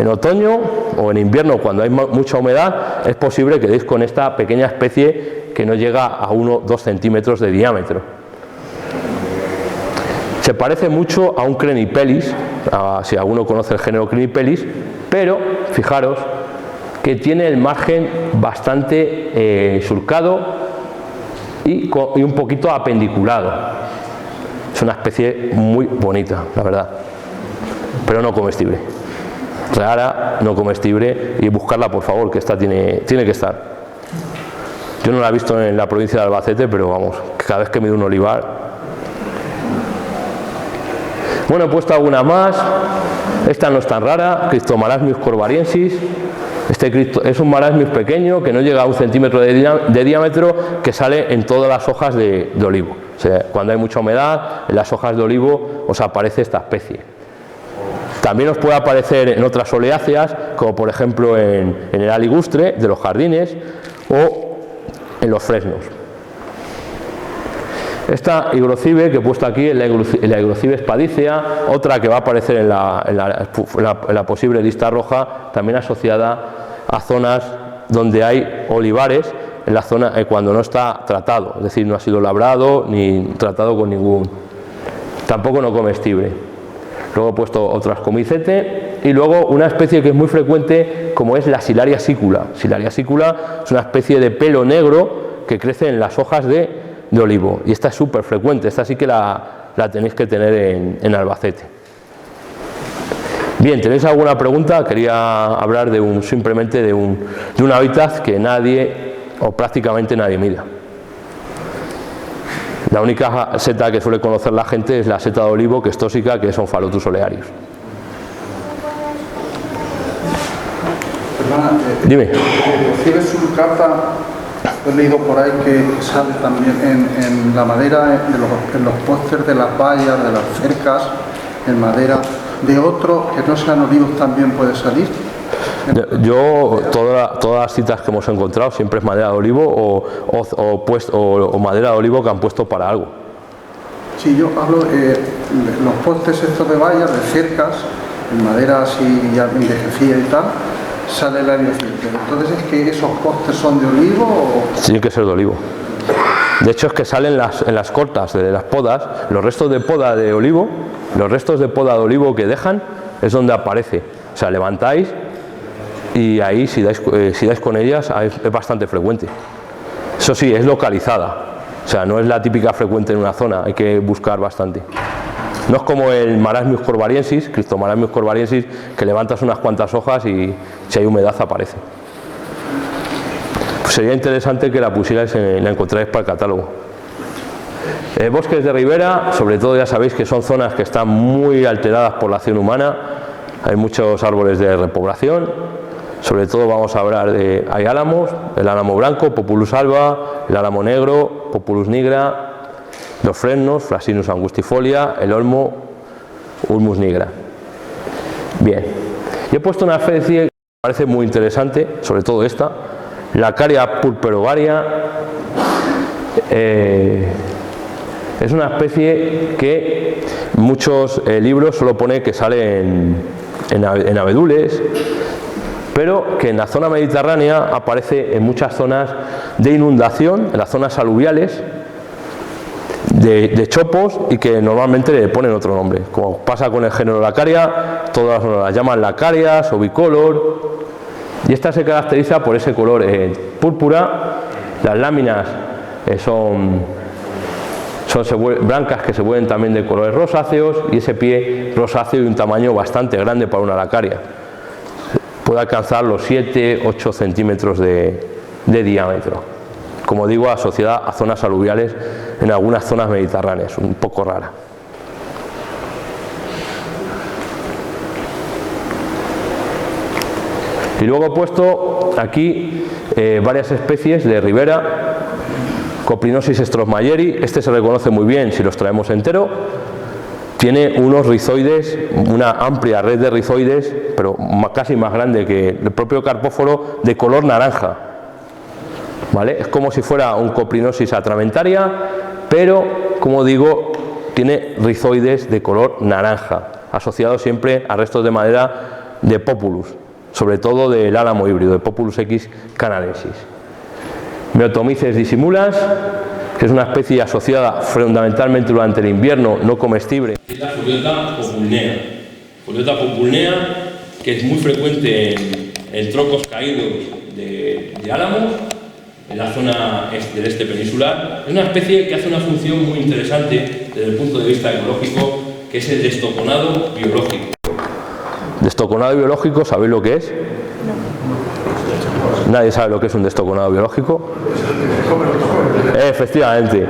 otoño o en invierno, cuando hay mucha humedad, es posible que deis con esta pequeña especie que no llega a 1 o 2 centímetros de diámetro. Se parece mucho a un Crenipelis, si alguno conoce el género Crenipelis, pero fijaros que tiene el margen bastante surcado y un poquito apendiculado. Es una especie muy bonita, la verdad, pero no comestible. Rara, no comestible, y buscarla por favor, que esta tiene que estar. Yo no la he visto en la provincia de Albacete, pero vamos, cada vez que mido un olivar. Bueno, he puesto alguna más. Esta no es tan rara, Cryptomarasmius corvariensis. Este es un marasmius pequeño que no llega a 1 centímetro de diámetro, que sale en todas las hojas de olivo. O sea, cuando hay mucha humedad, en las hojas de olivo os aparece esta especie. También os puede aparecer en otras oleáceas, como por ejemplo en el aligustre de los jardines o en los fresnos. Esta Hygrocybe que he puesto aquí es la Hygrocybe spadicea, otra que va a aparecer en la posible lista roja, también asociada a zonas donde hay olivares, en la zona cuando no está tratado, es decir, no ha sido labrado ni tratado con ningún, tampoco no comestible. Luego he puesto otras comicete, y luego una especie que es muy frecuente, como es la Silaria sicula. Silaria sicula es una especie de pelo negro que crece en las hojas de olivo, y esta es súper frecuente, esta sí que la tenéis que tener en Albacete. Bien, ¿tenéis alguna pregunta? Quería hablar simplemente de un hábitat que nadie o prácticamente nadie mira. La única seta que suele conocer la gente es la seta de olivo, que es tóxica, que es Omphalotus olearius. Perdona, dime. Liocibe sulcata, he leído por ahí que sale también en la madera, en los pósters de las vallas, de las cercas, en madera de otro que no sean olivos también puede salir. Todas las citas que hemos encontrado siempre es madera de olivo o madera de olivo que han puesto para algo. Sí, yo hablo los postes estos de vallas, de cercas, en madera así ya envejecida y tal, sale la Liocibe. Entonces, ¿es que esos postes son de olivo o...? Tienen que ser de olivo. De hecho, es que salen en las cortas de las podas, los restos de poda de olivo, que dejan, es donde aparece. O sea, levantáis y ahí, si dais con ellas, es bastante frecuente. Eso sí, es localizada. O sea, no es la típica frecuente en una zona, hay que buscar bastante. No es como el Marasmius corvariensis, Cryptomarasmius corvariensis, que levantas unas cuantas hojas y si hay humedad aparece. Pues sería interesante que la pusierais, la encontráis para el catálogo. Bosques de ribera, sobre todo ya sabéis que son zonas que están muy alteradas por la acción humana, hay muchos árboles de repoblación, sobre todo vamos a hablar hay álamos, el álamo blanco, Populus alba, el álamo negro, Populus nigra, los fresnos, Frasinus angustifolia, el olmo, Ulmus nigra. Bien, y he puesto una especie que me parece muy interesante, sobre todo esta, la Caria purpurovaria. Es una especie que muchos libros solo pone que sale en abedules, pero que en la zona mediterránea aparece en muchas zonas de inundación, en las zonas aluviales, de chopos, y que normalmente le ponen otro nombre. Como pasa con el género Lacaria, todas las llaman lacarias o bicolor, y esta se caracteriza por ese color púrpura. Las láminas son blancas, que se vuelven también de colores rosáceos, y ese pie rosáceo y un tamaño bastante grande para una lacaria. Puede alcanzar los 7-8 centímetros de diámetro. Como digo, asociada a zonas aluviales en algunas zonas mediterráneas, un poco rara. Y luego he puesto aquí varias especies de ribera, Coprinosis strossmayeri. Este se reconoce muy bien si los traemos entero. Tiene unos rizoides, una amplia red de rizoides, pero casi más grande que el propio carpóforo, de color naranja. ¿Vale? Es como si fuera un Coprinosis atramentaria, pero, como digo, tiene rizoides de color naranja, asociados siempre a restos de madera de Populus, sobre todo del álamo híbrido, de Populus X canadensis. Meotomyces dissimulans, que es una especie asociada fundamentalmente durante el invierno, no comestible. Es la Foliota populnea. Foliota populnea, que es muy frecuente en troncos caídos de álamos, en la zona del este peninsular. Es una especie que hace una función muy interesante desde el punto de vista ecológico, que es el destoconado biológico. Destoconado biológico, ¿sabéis lo que es? Nadie sabe lo que es un destoconado biológico. Efectivamente,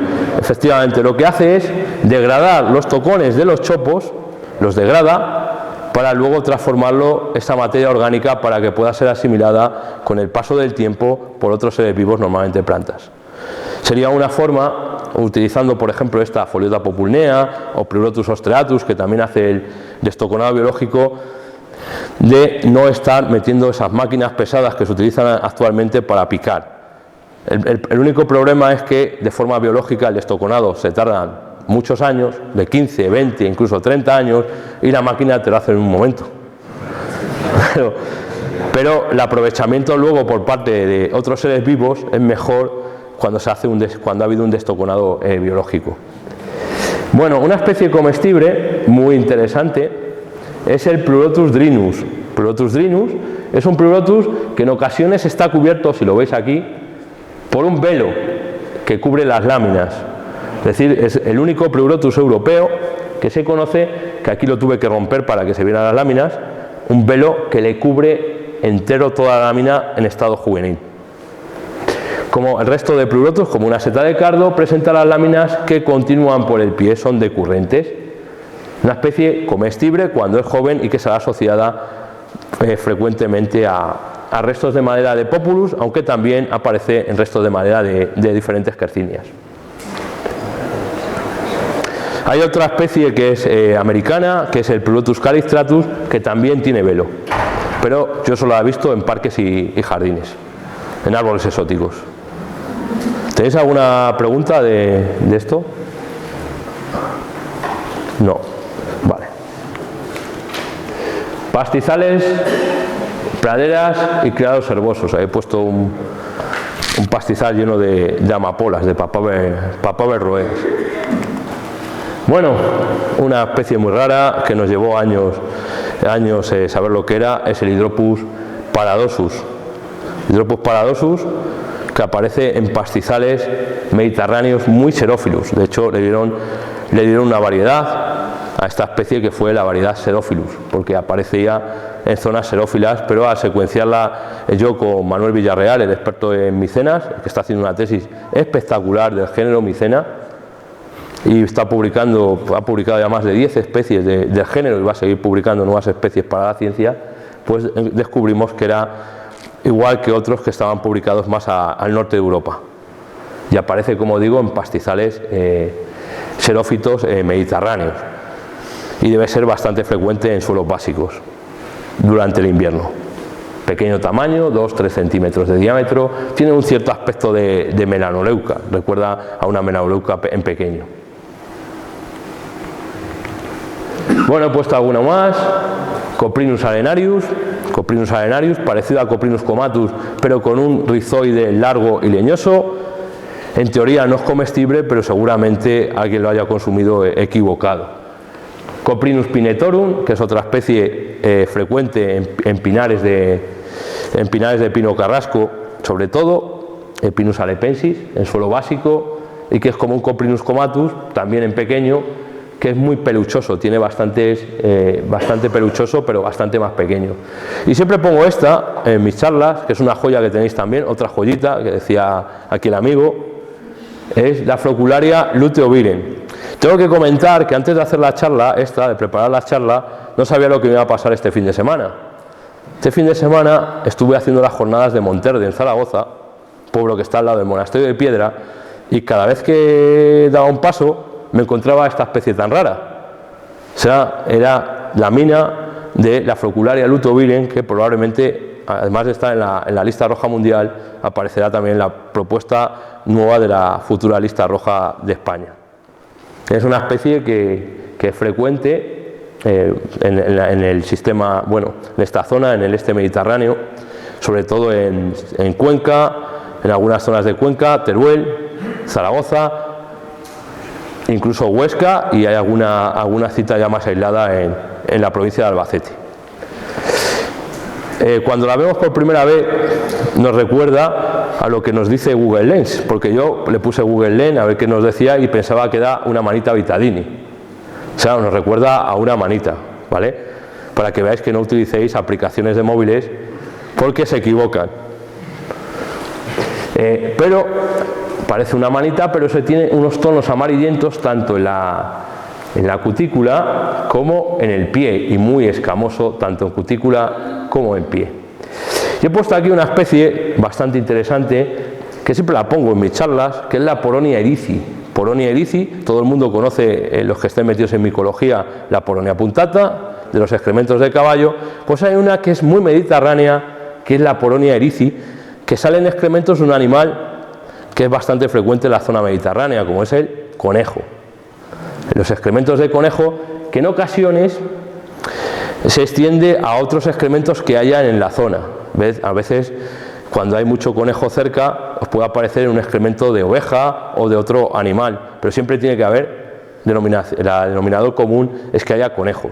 lo que hace es degradar los tocones de los chopos, los degrada para luego transformarlo esa materia orgánica para que pueda ser asimilada con el paso del tiempo por otros seres vivos, normalmente plantas. Sería una forma, utilizando por ejemplo esta Foliota populnea o Pleurotus ostreatus, que también hace el destoconado biológico, de no estar metiendo esas máquinas pesadas que se utilizan actualmente para picar. El único problema es que de forma biológica el destoconado se tardan muchos años, de 15, 20, incluso 30 años, y la máquina te lo hace en un momento. Pero el aprovechamiento luego por parte de otros seres vivos es mejor cuando ha habido un destoconado biológico. Bueno, una especie comestible muy interesante es el Pleurotus drinus. Pleurotus drinus es un Pleurotus que en ocasiones está cubierto, si lo veis aquí, por un velo que cubre las láminas. Es decir, es el único Pleurotus europeo que se conoce, que aquí lo tuve que romper para que se vieran las láminas, un velo que le cubre entero toda la lámina en estado juvenil. Como el resto de Pleurotus, como una seta de cardo, presenta las láminas que continúan por el pie, son decurrentes. Una especie comestible cuando es joven y que será asociada frecuentemente a restos de madera de Populus, aunque también aparece en restos de madera de diferentes quercinias. Hay otra especie que es americana, que es el Pleurotus calistratus, que también tiene velo, pero yo solo la he visto en parques y jardines, en árboles exóticos. ¿Tenéis alguna pregunta de esto? No. Vale. Pastizales, praderas y criados herbosos. He puesto un pastizal lleno de amapolas, de papaver roeas. Bueno, una especie muy rara que nos llevó años saber lo que era, es el Hydropus paradosus. Hydropus paradosus, que aparece en pastizales mediterráneos muy xerófilos. De hecho, le dieron una variedad a esta especie que fue la variedad Xerophilus, porque aparecía en zonas xerófilas, pero al secuenciarla yo con Manuel Villarreal, el experto en micenas, que está haciendo una tesis espectacular del género micena, y ha publicado ya más de 10 especies del género y va a seguir publicando nuevas especies para la ciencia, pues descubrimos que era igual que otros que estaban publicados más al norte de Europa. Y aparece, como digo, en pastizales xerófitos mediterráneos. Y debe ser bastante frecuente en suelos básicos durante el invierno. Pequeño tamaño, 2-3 centímetros de diámetro, tiene un cierto aspecto de melanoleuca, recuerda a una melanoleuca en pequeño. Bueno, he puesto alguno más, Coprinus arenarius, parecido a Coprinus comatus, pero con un rizoide largo y leñoso. En teoría no es comestible, pero seguramente alguien lo haya consumido equivocado. Coprinus pinetorum, que es otra especie frecuente en pinares de pino carrasco, sobre todo, el Pinus alepensis, en suelo básico, y que es como un Coprinus comatus, también en pequeño, que es muy peluchoso, tiene bastante peluchoso, pero bastante más pequeño. Y siempre pongo esta en mis charlas, que es una joya que tenéis también, otra joyita que decía aquí el amigo, es la Flocularia luteoviren. Tengo que comentar que antes de hacer la charla, de preparar la charla, no sabía lo que me iba a pasar este fin de semana. Este fin de semana estuve haciendo las jornadas de Monterde en Zaragoza, pueblo que está al lado del Monasterio de Piedra, y cada vez que daba un paso me encontraba esta especie tan rara. O sea, era la mina de la Flocularia lutoviren, que probablemente, además de estar en la lista roja mundial, aparecerá también la propuesta nueva de la futura lista roja de España. Es una especie que es frecuente en el sistema, bueno, en esta zona, en el este mediterráneo, sobre todo en Cuenca, en algunas zonas de Cuenca, Teruel, Zaragoza, incluso Huesca, y hay alguna cita ya más aislada en la provincia de Albacete. Cuando la vemos por primera vez nos recuerda a lo que nos dice Google Lens, porque yo le puse Google Lens a ver qué nos decía y pensaba que era una manita Vitadini. O sea, nos recuerda a una manita, ¿vale? Para que veáis que no utilicéis aplicaciones de móviles porque se equivocan. Pero parece una manita, pero se tiene unos tonos amarillentos tanto en la cutícula como en el pie, y muy escamoso tanto en cutícula como en pie. Y he puesto aquí una especie bastante interesante que siempre la pongo en mis charlas, que es la Poronia erici. Poronia erici, todo el mundo conoce, los que estén metidos en micología, la Poronia puntata, de los excrementos de caballo. Pues hay una que es muy mediterránea, que es la Poronia erici, que sale en excrementos de un animal que es bastante frecuente en la zona mediterránea, como es el conejo. Los excrementos de conejo, que en ocasiones se extiende a otros excrementos que haya en la zona. A veces, cuando hay mucho conejo cerca, os puede aparecer un excremento de oveja o de otro animal, pero siempre tiene que haber el denominador común es que haya conejos.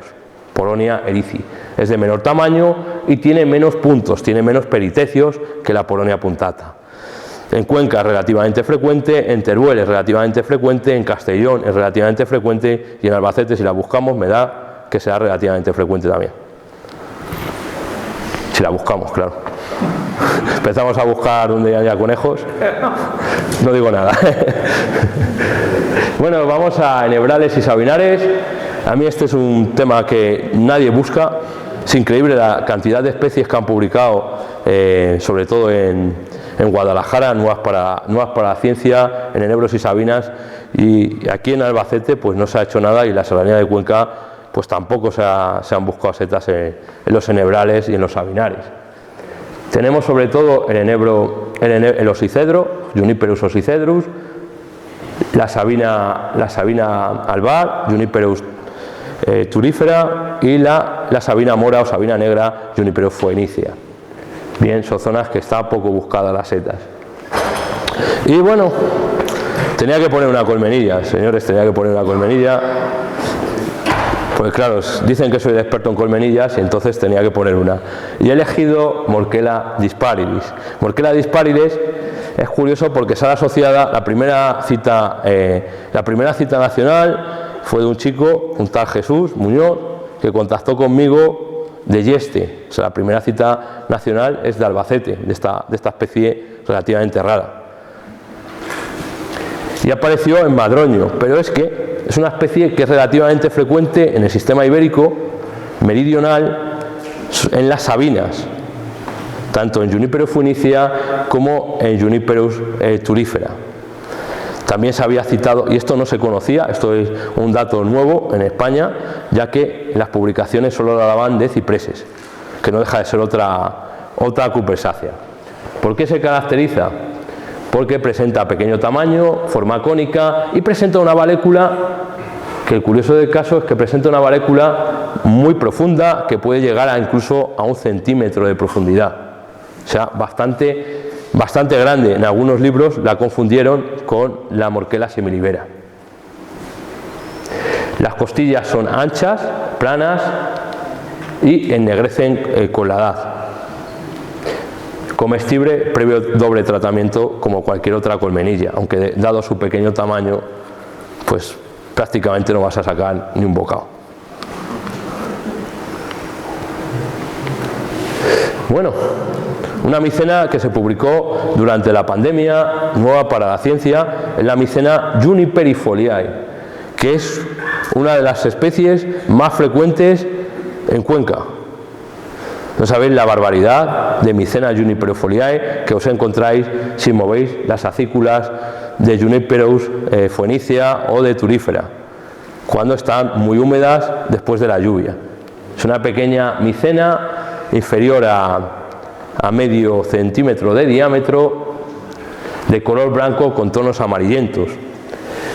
Poronia erici. Es de menor tamaño y tiene menos puntos, tiene menos peritecios que la Poronia puntata. En Cuenca es relativamente frecuente, en Teruel es relativamente frecuente, en Castellón es relativamente frecuente y en Albacete, si la buscamos, me da que será relativamente frecuente también. Si la buscamos, claro. Empezamos a buscar donde haya conejos. No digo nada. Bueno, vamos a enhebrales y sabinares. A mí este es un tema que nadie busca. Es increíble la cantidad de especies que han publicado, sobre todo en Guadalajara, nuevas para la ciencia, en enebros y sabinas, y aquí en Albacete pues no se ha hecho nada, y en la serranía de Cuenca pues tampoco se han buscado setas en los enebrales y en los sabinares. Tenemos sobre todo el osicedro, Juniperus osicedrus, la sabina albar, Juniperus turífera, y la sabina mora o sabina negra, Juniperus phoenicia. Bien, son zonas que está poco buscadas las setas. Y bueno, tenía que poner una colmenilla, señores, tenía que poner una colmenilla. Pues claro, dicen que soy experto en colmenillas y entonces tenía que poner una. Y he elegido Morquela disparilis. Morquela disparilis es curioso porque sale asociada, la primera cita nacional fue de un chico, un tal Jesús Muñoz, que contactó conmigo de Yeste. O sea, la primera cita nacional es de Albacete, de esta especie relativamente rara. Y apareció en Madroño, pero es que es una especie que es relativamente frecuente en el sistema ibérico meridional, en las sabinas, tanto en Juniperus phoenicia como en Juniperus turífera. También se había citado, y esto no se conocía, esto es un dato nuevo en España, ya que las publicaciones solo lo hablaban de cipreses, que no deja de ser otra cupersácea. ¿Por qué se caracteriza? Porque presenta pequeño tamaño, forma cónica y presenta una valécula, que el curioso del caso es que presenta una valécula muy profunda, que puede llegar incluso a 1 centímetro de profundidad. O sea, bastante grande. En algunos libros la confundieron con la Morquela semilibera. Las costillas son anchas, planas y ennegrecen con la edad. Comestible previo doble tratamiento como cualquier otra colmenilla, aunque dado su pequeño tamaño, pues prácticamente no vas a sacar ni un bocado. Bueno, una micena que se publicó durante la pandemia, nueva para la ciencia, es la micena Juniperifoliae, que es una de las especies más frecuentes en Cuenca. No sabéis la barbaridad de Mycena juniperifoliae que os encontráis si movéis las acículas de Juniperus phoenicia o de Turífera, cuando están muy húmedas después de la lluvia. Es una pequeña micena inferior a medio centímetro de diámetro, de color blanco con tonos amarillentos.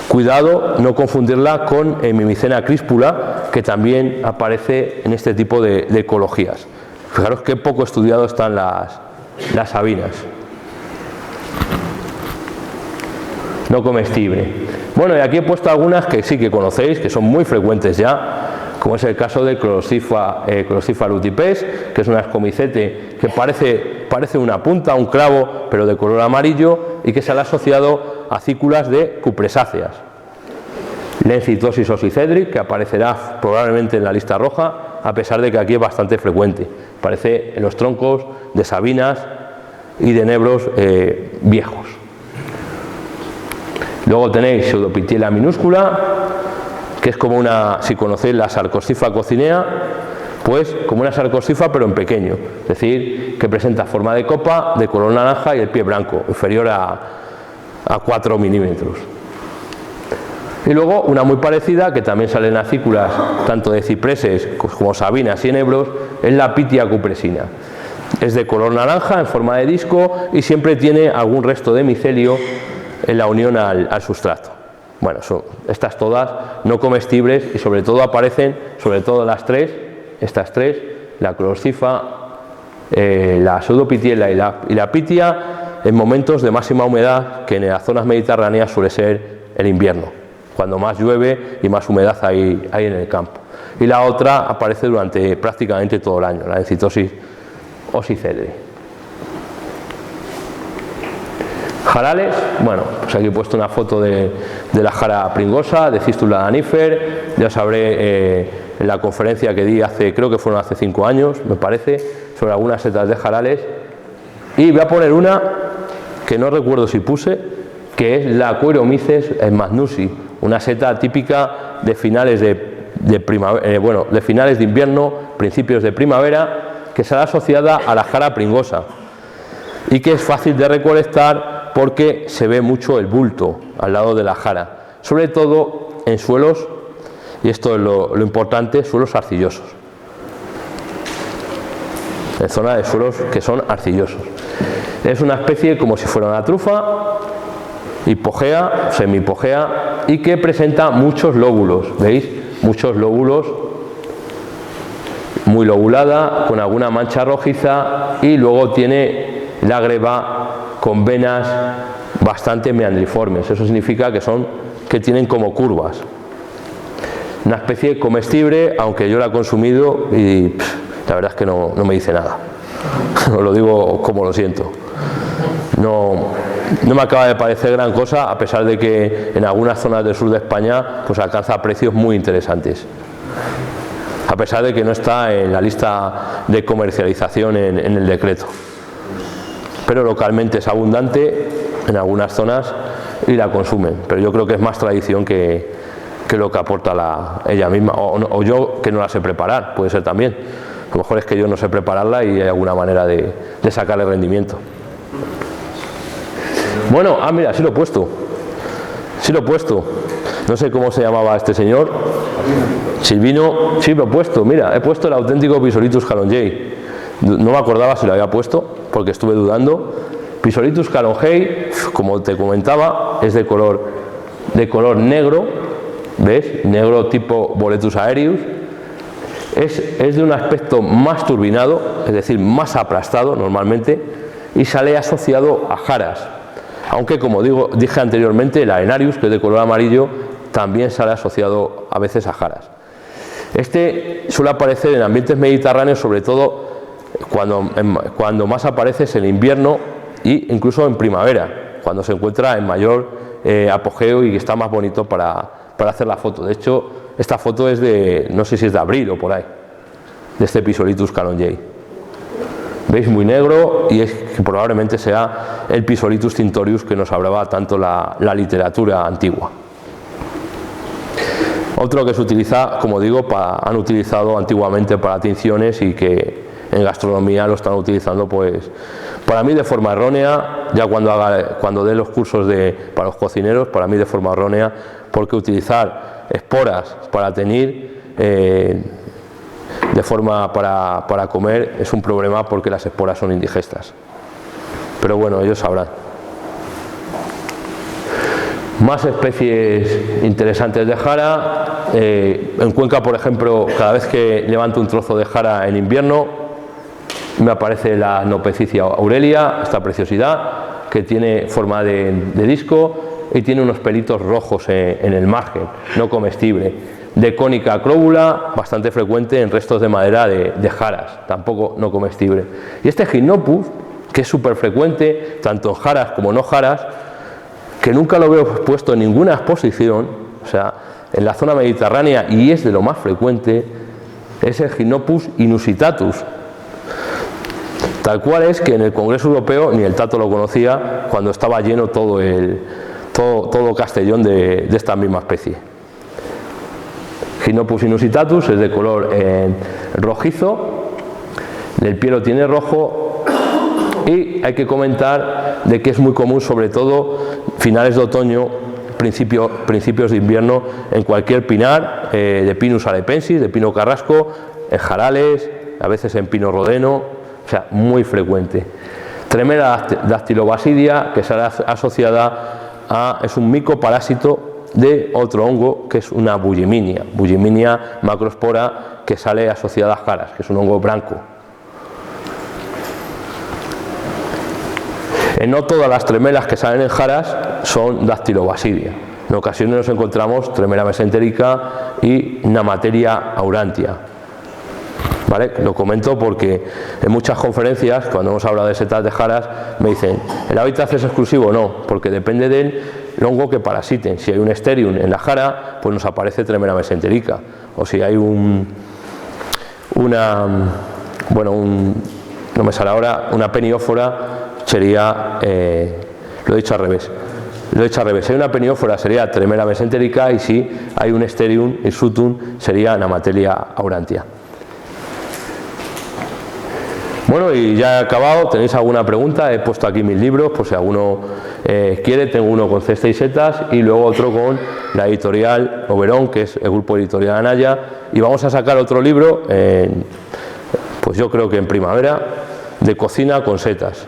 Cuidado no confundirla con Mimicena crispula, que también aparece en este tipo de ecologías. Fijaros qué poco estudiado están las sabinas. No comestible. Bueno, y aquí he puesto algunas que sí que conocéis, que son muy frecuentes ya, como es el caso de Chlorocipha lutipes, que es una escomicete que parece una punta, un clavo, pero de color amarillo, y que se le ha asociado a acículas de cupresáceas. Lencitosis oxycedric, que aparecerá probablemente en la lista roja, a pesar de que aquí es bastante frecuente. Aparece en los troncos de sabinas y de enebros viejos. Luego tenéis Pseudopitiela minúscula, que es como una, si conocéis la Sarcosifa cocinea, pues como una sarcosifa pero en pequeño, es decir, que presenta forma de copa, de color naranja y el pie blanco, inferior a 4 milímetros. Y luego una muy parecida, que también sale en acículas tanto de cipreses como sabinas y enebros, es la Pitia cupresina. Es de color naranja en forma de disco y siempre tiene algún resto de micelio en la unión al sustrato. Bueno, son estas todas no comestibles y sobre todo aparecen, sobre todo estas tres, la Chlorocipha, la Pseudopitiela y la Pitia, en momentos de máxima humedad, que en las zonas mediterráneas suele ser el invierno, cuando más llueve y más humedad hay en el campo. Y la otra aparece durante prácticamente todo el año, la Lencitosis oxycedric. Jarales, bueno, pues aquí he puesto una foto de la jara pringosa, de Fistula danifer, ya sabré en la conferencia que di creo que fueron hace 5 años, me parece, sobre algunas setas de jarales, y voy a poner una que no recuerdo si puse, que es la Coiromyces magnusi, una seta típica de finales de finales de invierno, principios de primavera, que será asociada a la jara pringosa y que es fácil de recolectar porque se ve mucho el bulto al lado de la jara, sobre todo en suelos, y esto es lo importante, suelos arcillosos, en zona de suelos que son arcillosos. Es una especie como si fuera una trufa, hipogea, semihipogea, y que presenta muchos lóbulos, ¿veis? Muchos lóbulos, muy lobulada, con alguna mancha rojiza, y luego tiene la greba con venas bastante meandriformes. Eso significa que tienen como curvas. Una especie comestible, aunque yo la he consumido y la verdad es que no me dice nada. Os lo digo como lo siento. No me acaba de parecer gran cosa, a pesar de que en algunas zonas del sur de España pues alcanza precios muy interesantes, a pesar de que no está en la lista de comercialización en el decreto. Pero localmente es abundante en algunas zonas y la consumen, pero yo creo que es más tradición que lo que aporta ella misma, o yo que no la sé preparar, puede ser también. A lo mejor es que yo no sé prepararla y hay alguna manera de sacarle rendimiento. Bueno, mira, sí lo he puesto, no sé cómo se llamaba este señor, Silvino, sí lo he puesto, mira, he puesto el auténtico Physolithus calongei. No me acordaba si lo había puesto porque estuve dudando. Physolithus calongei, como te comentaba, es de color negro, ¿ves? Negro tipo Boletus aereus. Es de un aspecto más turbinado, es decir, más aplastado normalmente, y sale asociado a jaras. Aunque, como dije anteriormente, el Arenarius, que es de color amarillo, también sale asociado a veces a jaras. Este suele aparecer en ambientes mediterráneos, sobre todo cuando más aparece es en invierno e incluso en primavera, cuando se encuentra en mayor apogeo y está más bonito para hacer la foto. De hecho, esta foto es no sé si es de abril o por ahí, de este Physolithus calongei. Veis, muy negro, y es que probablemente sea el Physolithus tintorius que nos hablaba tanto la literatura antigua. Otro que se utiliza, como digo, han utilizado antiguamente para tinciones y que en gastronomía lo están utilizando, pues, para mí de forma errónea, ya cuando dé los cursos para los cocineros, para mí de forma errónea, porque utilizar esporas para teñir de forma para comer es un problema, porque las esporas son indigestas. Pero bueno, ellos sabrán. Más especies interesantes de jara. En Cuenca, por ejemplo, cada vez que levanto un trozo de jara en invierno, me aparece la Nopecicia aurelia, esta preciosidad, que tiene forma de disco y tiene unos pelitos rojos en el margen, no comestible. De cónica acróbula, bastante frecuente en restos de madera de jaras, tampoco no comestible. Y este Gymnopus, que es súper frecuente, tanto en jaras como no jaras, que nunca lo veo expuesto en ninguna exposición, o sea, en la zona mediterránea, y es de lo más frecuente, es el Gymnopus inusitatus. Tal cual es que en el Congreso Europeo ni el Tato lo conocía, cuando estaba lleno todo Castellón de esta misma especie. Gymnopus inusitatus es de color rojizo, el pie lo tiene rojo, y hay que comentar de que es muy común, sobre todo finales de otoño, principios de invierno, en cualquier pinar, de Pinus alepensis, de pino carrasco, en jarales, a veces en pino rodeno. O sea, muy frecuente. Tremera dactilobasidia, que será asociada es un micoparásito de otro hongo, que es una Bulliminia macrospora, que sale asociada a jaras, que es un hongo blanco. No todas las tremelas que salen en jaras son dactilobasidia. En ocasiones nos encontramos Tremera mesenterica y Namateria aurantia. ¿Vale? Lo comento porque en muchas conferencias, cuando hemos hablado de setas de jaras, me dicen, ¿el hábitat es exclusivo? No, porque depende del hongo que parasiten. Si hay un Sterium en la jara, pues nos aparece Tremera mesenterica. O si hay no me sale ahora, una peniófora, sería, lo he dicho al revés. Si hay una peniófora sería Tremera mesenterica, y si hay un Sterium hirsutum sería Namateria aurantia. Bueno, y ya he acabado. ¿Tenéis alguna pregunta? He puesto aquí mis libros, por si alguno quiere. Tengo uno con cesta y setas, y luego otro con la editorial Oberón, que es el grupo editorial Anaya, y vamos a sacar otro libro, pues yo creo que en primavera, de cocina con setas,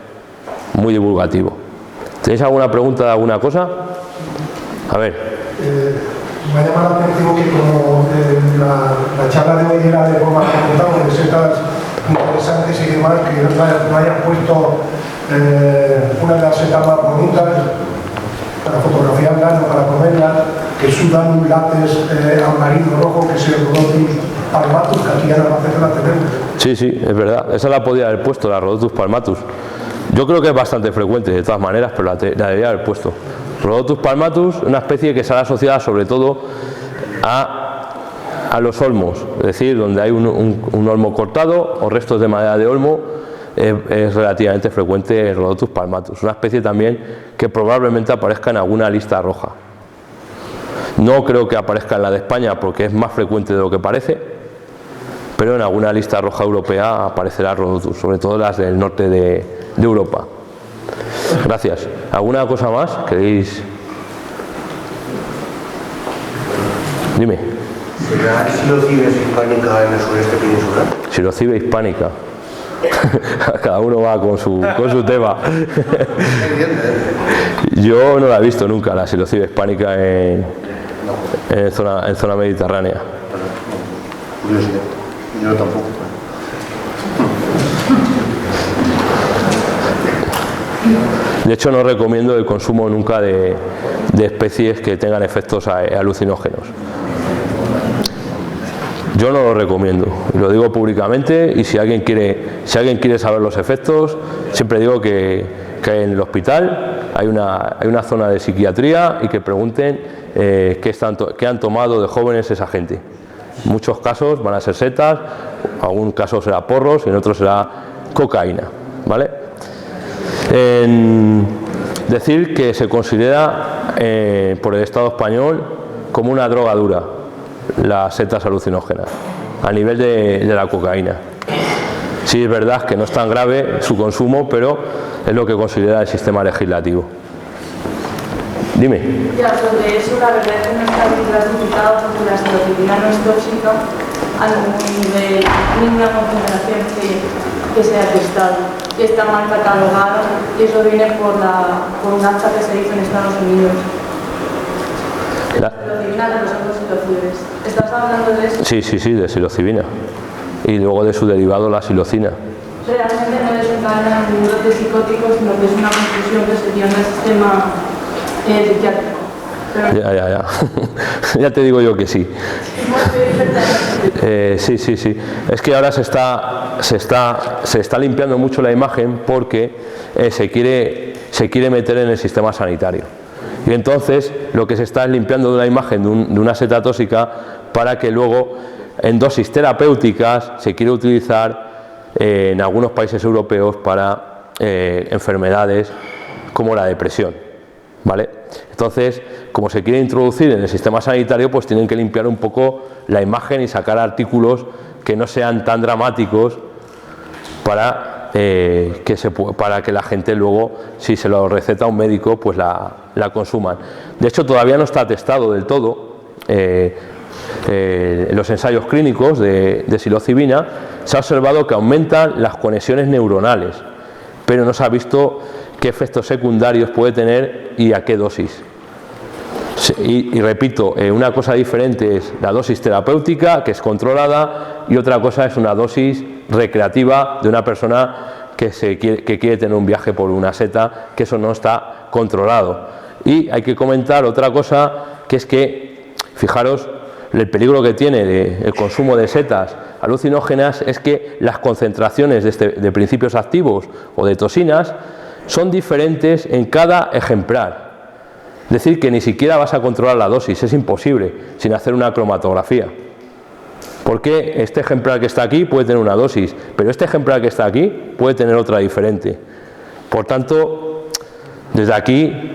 muy divulgativo. ¿Tenéis alguna pregunta de alguna cosa? A ver. Me ha llamado la atención que como la charla de hoy era de forma comentado, de setas interesantes y demás, que no hayas puesto una de las setas más bonitas para fotografiarlas, no para comerlas, que sudan un látex amarillo rojo, que es el Rhodotus palmatus, que aquí ya no hace la tenemos. Sí, es verdad. Esa la podía haber puesto, la Rhodotus palmatus. Yo creo que es bastante frecuente de todas maneras, pero la debería haber puesto. Rhodotus palmatus, una especie que sale asociada sobre todo a los olmos, es decir, donde hay un olmo cortado o restos de madera de olmo, es relativamente frecuente el Rhodotus palmatus, una especie también que probablemente aparezca en alguna lista roja. No creo que aparezca en la de España, porque es más frecuente de lo que parece, pero en alguna lista roja europea aparecerá Rhodotus, sobre todo las del norte de Europa. Gracias. ¿Alguna cosa más? ¿Queréis? Dime. ¿Será Silocibe hispánica en el sureste peninsular? Silocibe hispánica. Cada uno va con su tema. Yo no la he visto nunca, la Silocibe hispánica en zona mediterránea. Curiosidad. Yo tampoco. De hecho, no recomiendo el consumo nunca de especies que tengan efectos alucinógenos. Yo no lo recomiendo, y lo digo públicamente, y si alguien quiere saber los efectos, siempre digo que en el hospital hay una zona de psiquiatría, y que pregunten qué han tomado de jóvenes esa gente. En muchos casos van a ser setas, en algún caso será porros y en otros será cocaína, ¿vale? Decir que se considera por el Estado español como una droga dura las setas alucinógenas a nivel de la cocaína. Sí es verdad que no es tan grave su consumo, pero es lo que considera el sistema legislativo. Dime. Ya, sobre eso la verdad es que no está bien clasificado porque la psilocibina no es tóxica a ninguna concentración que sea testado. Y está mal catalogado y eso viene por un acta que se hizo en Estados Unidos. La psilocibina de los hongos psilocides. ¿Estás hablando de eso? Sí, de psilocibina. Y luego de su derivado, la psilocina. Realmente no desencadena ningún brote psicótico, sino que es una confusión que se tiene en el sistema psiquiátrico. Ya. Ya te digo yo que sí. Sí. Es que ahora se está limpiando mucho la imagen porque se quiere meter en el sistema sanitario. Y entonces lo que se está es limpiando de la imagen de una seta tóxica para que luego en dosis terapéuticas se quiere utilizar en algunos países europeos para enfermedades como la depresión, ¿vale? Entonces, como se quiere introducir en el sistema sanitario, pues tienen que limpiar un poco la imagen y sacar artículos que no sean tan dramáticos para que la gente luego, si se lo receta un médico, pues la consuman. De hecho, todavía no está testado del todo. En los ensayos clínicos de psilocibina se ha observado que aumentan las conexiones neuronales, pero no se ha visto qué efectos secundarios puede tener y a qué dosis. Y repito, una cosa diferente es la dosis terapéutica, que es controlada, y otra cosa es una dosis recreativa de una persona que quiere tener un viaje por una seta, que eso no está controlado. Y hay que comentar otra cosa, que es que, fijaros, el peligro que tiene el consumo de setas alucinógenas es que las concentraciones de principios activos o de toxinas son diferentes en cada ejemplar. Es decir, que ni siquiera vas a controlar la dosis, es imposible, sin hacer una cromatografía. Porque este ejemplar que está aquí puede tener una dosis, pero este ejemplar que está aquí puede tener otra diferente. Por tanto, desde aquí,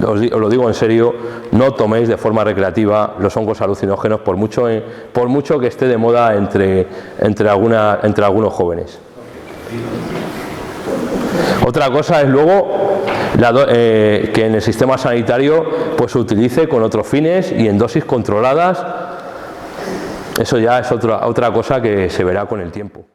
os lo digo en serio, no toméis de forma recreativa los hongos alucinógenos por mucho que esté de moda entre algunos jóvenes. Otra cosa es luego que en el sistema sanitario pues se utilice con otros fines y en dosis controladas. Eso ya es otra cosa que se verá con el tiempo.